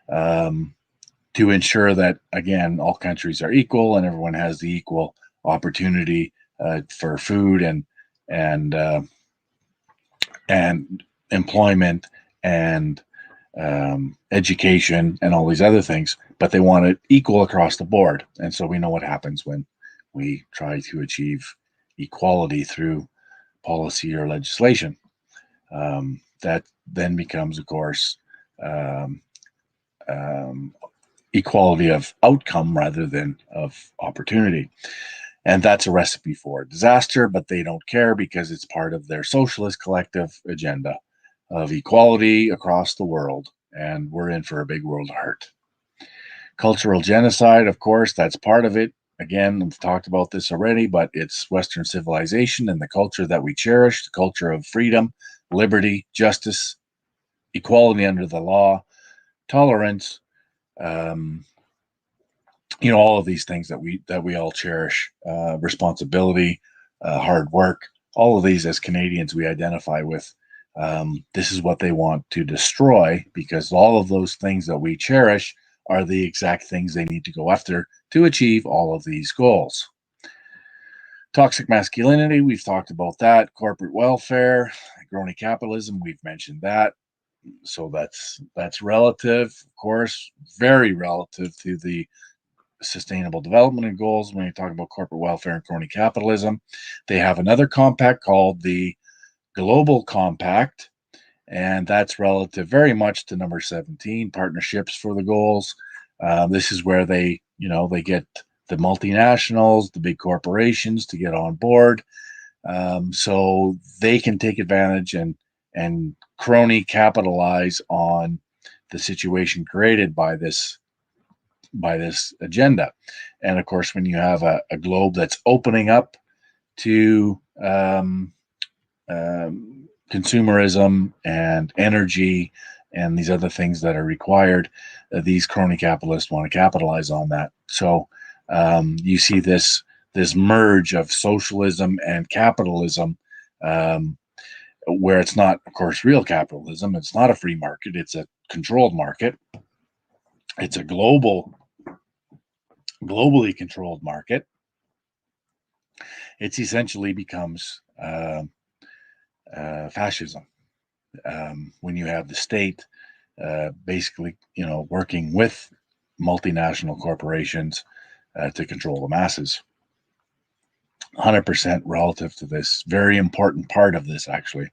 to ensure that, again, all countries are equal and everyone has the equal opportunity for food and employment and education and all these other things, but they want it equal across the board. And so we know what happens when we try to achieve equality through policy or legislation. That then becomes, of course, equality of outcome rather than of opportunity. And that's a recipe for disaster, but they don't care because it's part of their socialist collective agenda of equality across the world. And we're in for a big world of hurt. Cultural genocide, of course, that's part of it. Again, we've talked about this already, but it's Western civilization and the culture that we cherish, the culture of freedom, liberty, justice, equality under the law, tolerance, all of these things that we all cherish, responsibility, hard work, all of these as Canadians we identify with. This is what they want to destroy, because all of those things that we cherish are the exact things they need to go after to achieve all of these goals. Toxic masculinity, we've talked about that. Corporate welfare, crony capitalism, we've mentioned that. So that's relative, of course, very relative to the sustainable development goals. When you talk about corporate welfare and crony capitalism, they have another compact called the Global Compact, and that's relative very much to number 17, partnerships for the goals. This is where they get the multinationals, the big corporations to get on board, so they can take advantage and crony capitalize on the situation created by this agenda. And of course, when you have a globe that's opening up to consumerism and energy and these other things that are required. These crony capitalists want to capitalize on that. So you see this merge of socialism and capitalism, where it's not, of course, real capitalism. It's not a free market. It's a controlled market. It's a globally controlled market. It's essentially becomes fascism when you have the state basically, working with multinational corporations to control the masses. 100% relative to this very important part of this, actually,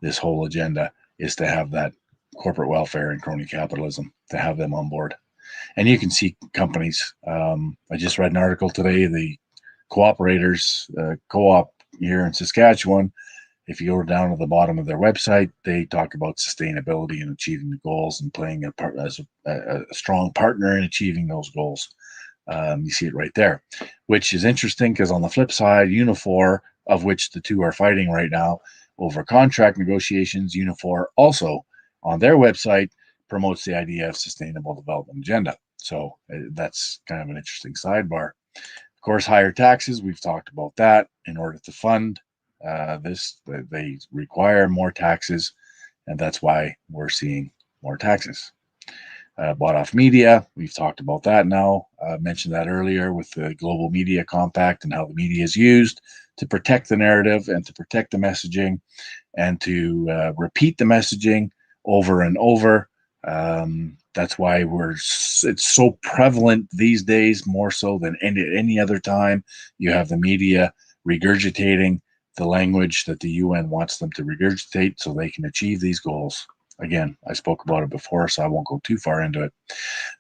this whole agenda is to have that corporate welfare and crony capitalism, to have them on board. And you can see companies. I just read an article today, the cooperators co-op here in Saskatchewan. If you go down to the bottom of their website, they talk about sustainability and achieving the goals and playing a part as a strong partner in achieving those goals. You see it right there, which is interesting because on the flip side, Unifor, of which the two are fighting right now over contract negotiations, Unifor also on their website promotes the idea of sustainable development agenda. So that's kind of an interesting sidebar. Of course, higher taxes, we've talked about that. In order to fund this, they require more taxes, and that's why we're seeing more taxes. Bought off media, we've talked about that now. Mentioned that earlier with the Global Media Compact and how the media is used to protect the narrative and to protect the messaging and to repeat the messaging over and over. That's why it's so prevalent these days, more so than any other time. You have the media regurgitating the language that the UN wants them to regurgitate so they can achieve these goals. Again, I spoke about it before, so I won't go too far into it.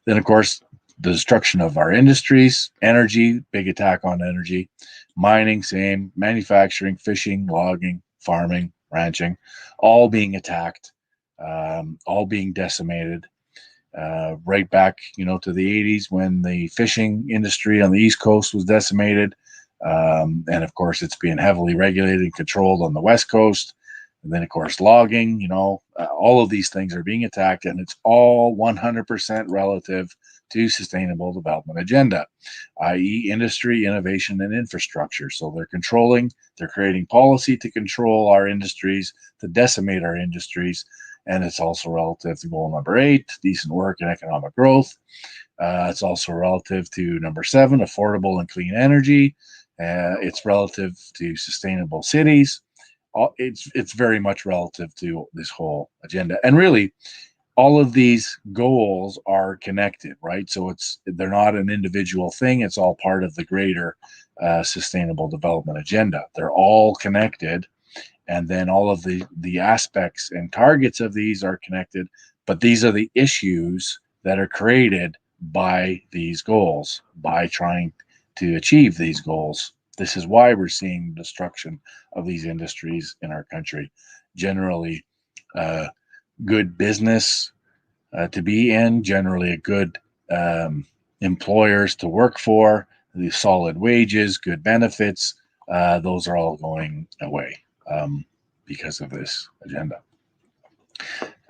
Then, of course, the destruction of our industries, energy, big attack on energy, mining, same, manufacturing, fishing, logging, farming, ranching, all being attacked, all being decimated. Right back, to the 80s when the fishing industry on the East Coast was decimated. And of course, it's being heavily regulated and controlled on the West Coast. And then, of course, logging, all of these things are being attacked, and it's all 100% relative to sustainable development agenda, i.e. industry, innovation, and infrastructure. So they're creating policy to control our industries, to decimate our industries. And it's also relative to goal number 8, decent work and economic growth. It's also relative to number 7, affordable and clean energy. It's relative to sustainable cities. It's very much relative to this whole agenda. And really, all of these goals are connected, right? So they're not an individual thing. It's all part of the greater sustainable development agenda. They're all connected. And then all of the aspects and targets of these are connected. But these are the issues that are created by these goals, by trying to achieve these goals. This is why we're seeing destruction of these industries in our country. Generally, good business to be in, generally a good employers to work for, the solid wages, good benefits, those are all going away because of this agenda.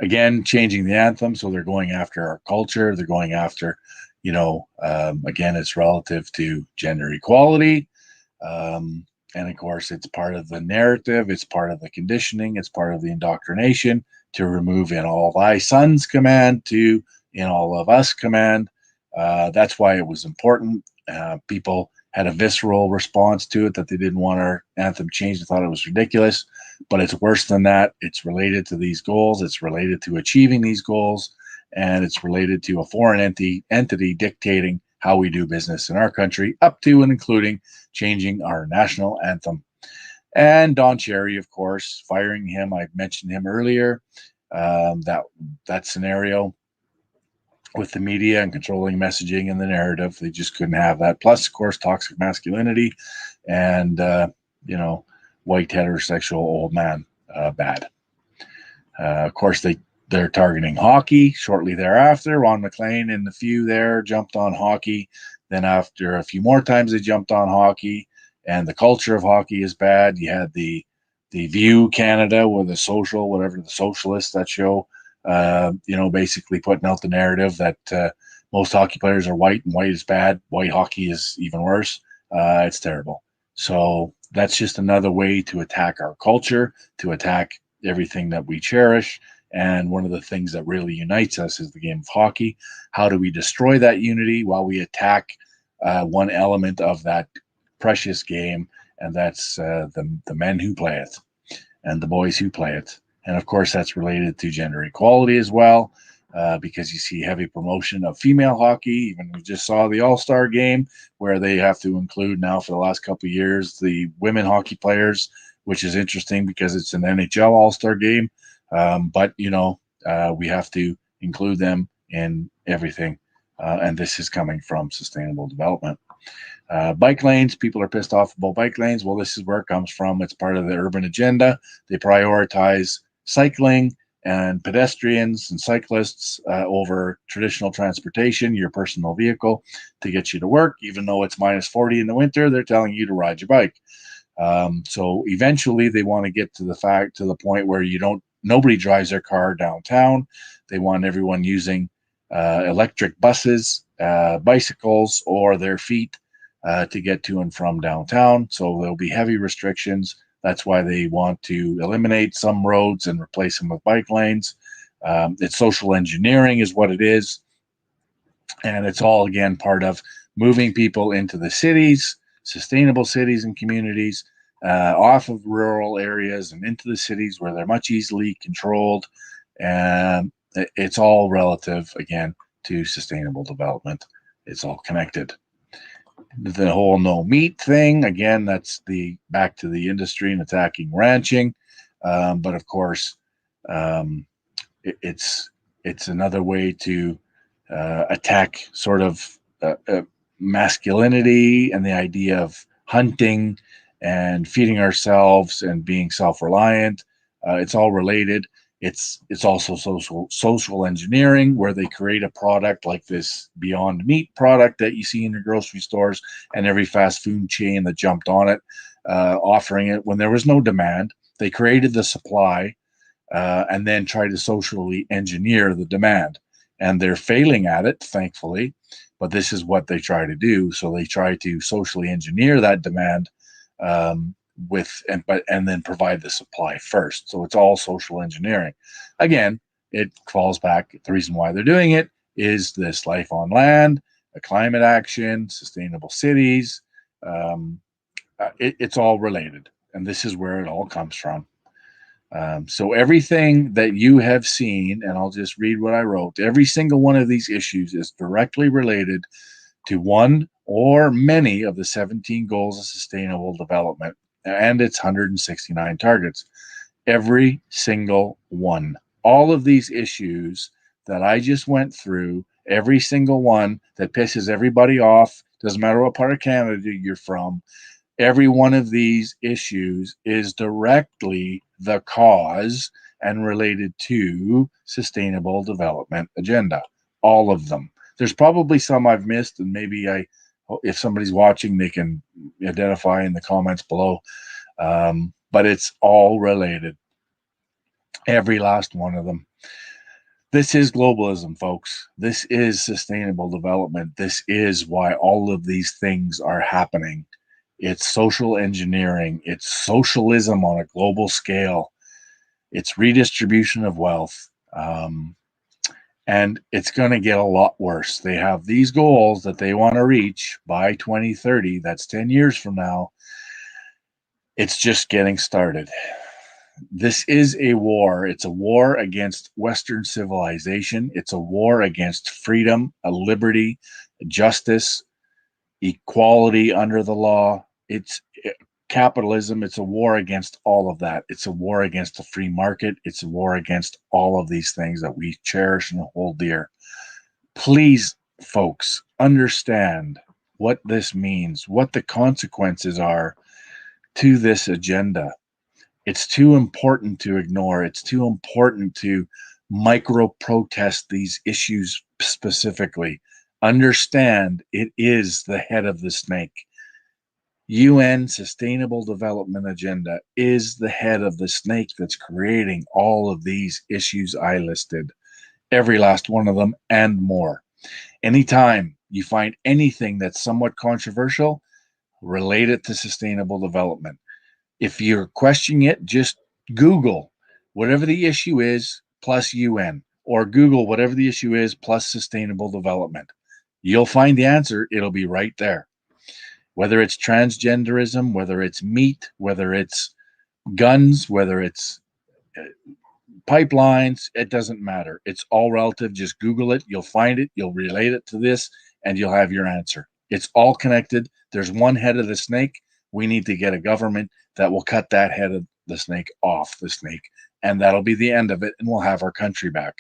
Again, changing the anthem, so they're going after our culture. They're going after, again, it's relative to gender equality. And of course, it's part of the narrative, it's part of the conditioning, it's part of the indoctrination to remove in all thy sons command to in all of us command. That's why it was important. People had a visceral response to it that they didn't want our anthem changed. They thought it was ridiculous, but it's worse than that. It's related to these goals. It's related to achieving these goals, and it's related to a foreign entity dictating how we do business in our country, up to and including changing our national anthem. And Don Cherry, of course, firing him. I mentioned him earlier. That scenario with the media and controlling messaging and the narrative, they just couldn't have that. Plus, of course, toxic masculinity and white heterosexual old man bad. Of course, they're targeting hockey shortly thereafter. Ron McLean and the few there jumped on hockey. Then after a few more times, they jumped on hockey, and the culture of hockey is bad. You had the the View Canada with the social, whatever the socialists that show, basically putting out the narrative that most hockey players are white and white is bad. White hockey is even worse. It's terrible. So that's just another way to attack our culture, to attack everything that we cherish. And one of the things that really unites us is the game of hockey. How do we destroy that unity while we attack one element of that precious game? And that's the men who play it and the boys who play it. And of course, that's related to gender equality as well, because you see heavy promotion of female hockey. Even we just saw the All-Star game where they have to include now for the last couple of years the women hockey players, which is interesting because it's an NHL All-Star game. But we have to include them in everything. And this is coming from sustainable development. Bike lanes, people are pissed off about bike lanes. Well, this is where it comes from. It's part of the urban agenda. They prioritize cycling and pedestrians and cyclists over traditional transportation, your personal vehicle to get you to work. Even though it's minus 40 in the winter, they're telling you to ride your bike. So eventually they want to get to the point where nobody drives their car downtown. They want everyone using electric buses, bicycles, or their feet to get to and from downtown. So there'll be heavy restrictions. That's why they want to eliminate some roads and replace them with bike lanes. It's social engineering is what it is. And it's all, again, part of moving people into the cities, sustainable cities and communities, off of rural areas and into the cities where they're much easily controlled. And it's all relative, again, to sustainable development. It's all connected. The whole no meat thing, again, that's back to the industry and attacking ranching. But of course, it's another way to attack sort of masculinity and the idea of hunting and feeding ourselves and being self-reliant. It's all related. It's also social engineering, where they create a product like this Beyond Meat product that you see in your grocery stores and every fast food chain that jumped on it, offering it when there was no demand. They created the supply and then tried to socially engineer the demand. And they're failing at it, thankfully, but this is what they try to do. So they try to socially engineer that demand and then provide the supply first. So it's all social engineering. Again, it falls back. The reason why they're doing it is this life on land, climate action, sustainable cities. It's all related, and this is where it all comes from. So everything that you have seen, and I'll just read what I wrote, every single one of these issues is directly related to one or many of the 17 goals of sustainable development and its 169 targets. Every single one. All of these issues that I just went through, every single one that pisses everybody off, doesn't matter what part of Canada you're from, every one of these issues is directly the cause and related to sustainable development agenda. All of them. There's probably some I've missed, and maybe if somebody's watching, they can identify in the comments below. But it's all related. Every last one of them. This is globalism, folks. This is sustainable development. This is why all of these things are happening. It's social engineering. It's socialism on a global scale. It's redistribution of wealth. And it's going to get a lot worse. They have these goals that they want to reach by 2030. That's 10 years from now. It's just getting started. This is a war. It's a war against Western civilization. It's a war against freedom, liberty, justice, equality under the law. It's capitalism. It's a war against all of that. It's a war against the free market. It's a war against all of these things that we cherish and hold dear. Please, folks, understand what this means, what the consequences are to this agenda. It's too important to ignore. It's too important to micro-protest these issues specifically. Understand it is the head of the snake. UN Sustainable Development Agenda is the head of the snake that's creating all of these issues I listed, every last one of them and more. Anytime you find anything that's somewhat controversial, relate it to sustainable development. If you're questioning it, just Google whatever the issue is plus UN, or Google whatever the issue is plus sustainable development. You'll find the answer. It'll be right there. Whether it's transgenderism, whether it's meat, whether it's guns, whether it's pipelines, it doesn't matter. It's all relative. Just Google it. You'll find it. You'll relate it to this, and you'll have your answer. It's all connected. There's one head of the snake. We need to get a government that will cut that head of the snake off the snake, and that'll be the end of it, and we'll have our country back.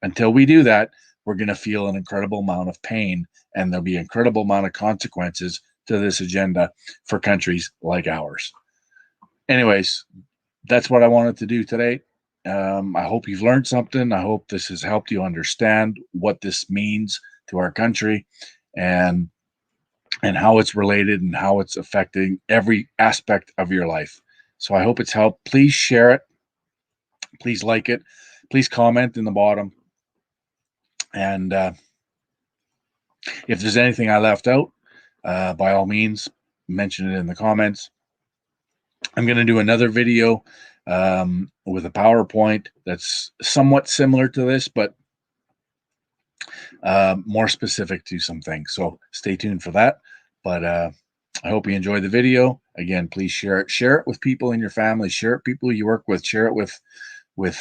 Until we do that, we're going to feel an incredible amount of pain, and there'll be an incredible amount of consequences to this agenda for countries like ours. Anyways, that's what I wanted to do today. I hope you've learned something. I hope this has helped you understand what this means to our country and how it's related and how it's affecting every aspect of your life. So I hope it's helped. Please share it. Please like it. Please comment in the bottom. And if there's anything I left out, by all means, mention it in the comments. I'm going to do another video with a PowerPoint that's somewhat similar to this, but more specific to some things. So stay tuned for that. But I hope you enjoyed the video. Again, please share it. Share it with people in your family. Share it with people you work with. Share it with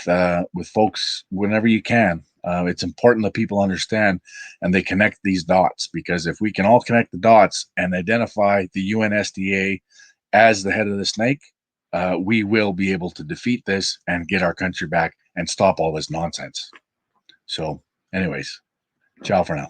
folks whenever you can. It's important that people understand and they connect these dots, because if we can all connect the dots and identify the UNSDA as the head of the snake, we will be able to defeat this and get our country back and stop all this nonsense. So anyways, ciao for now.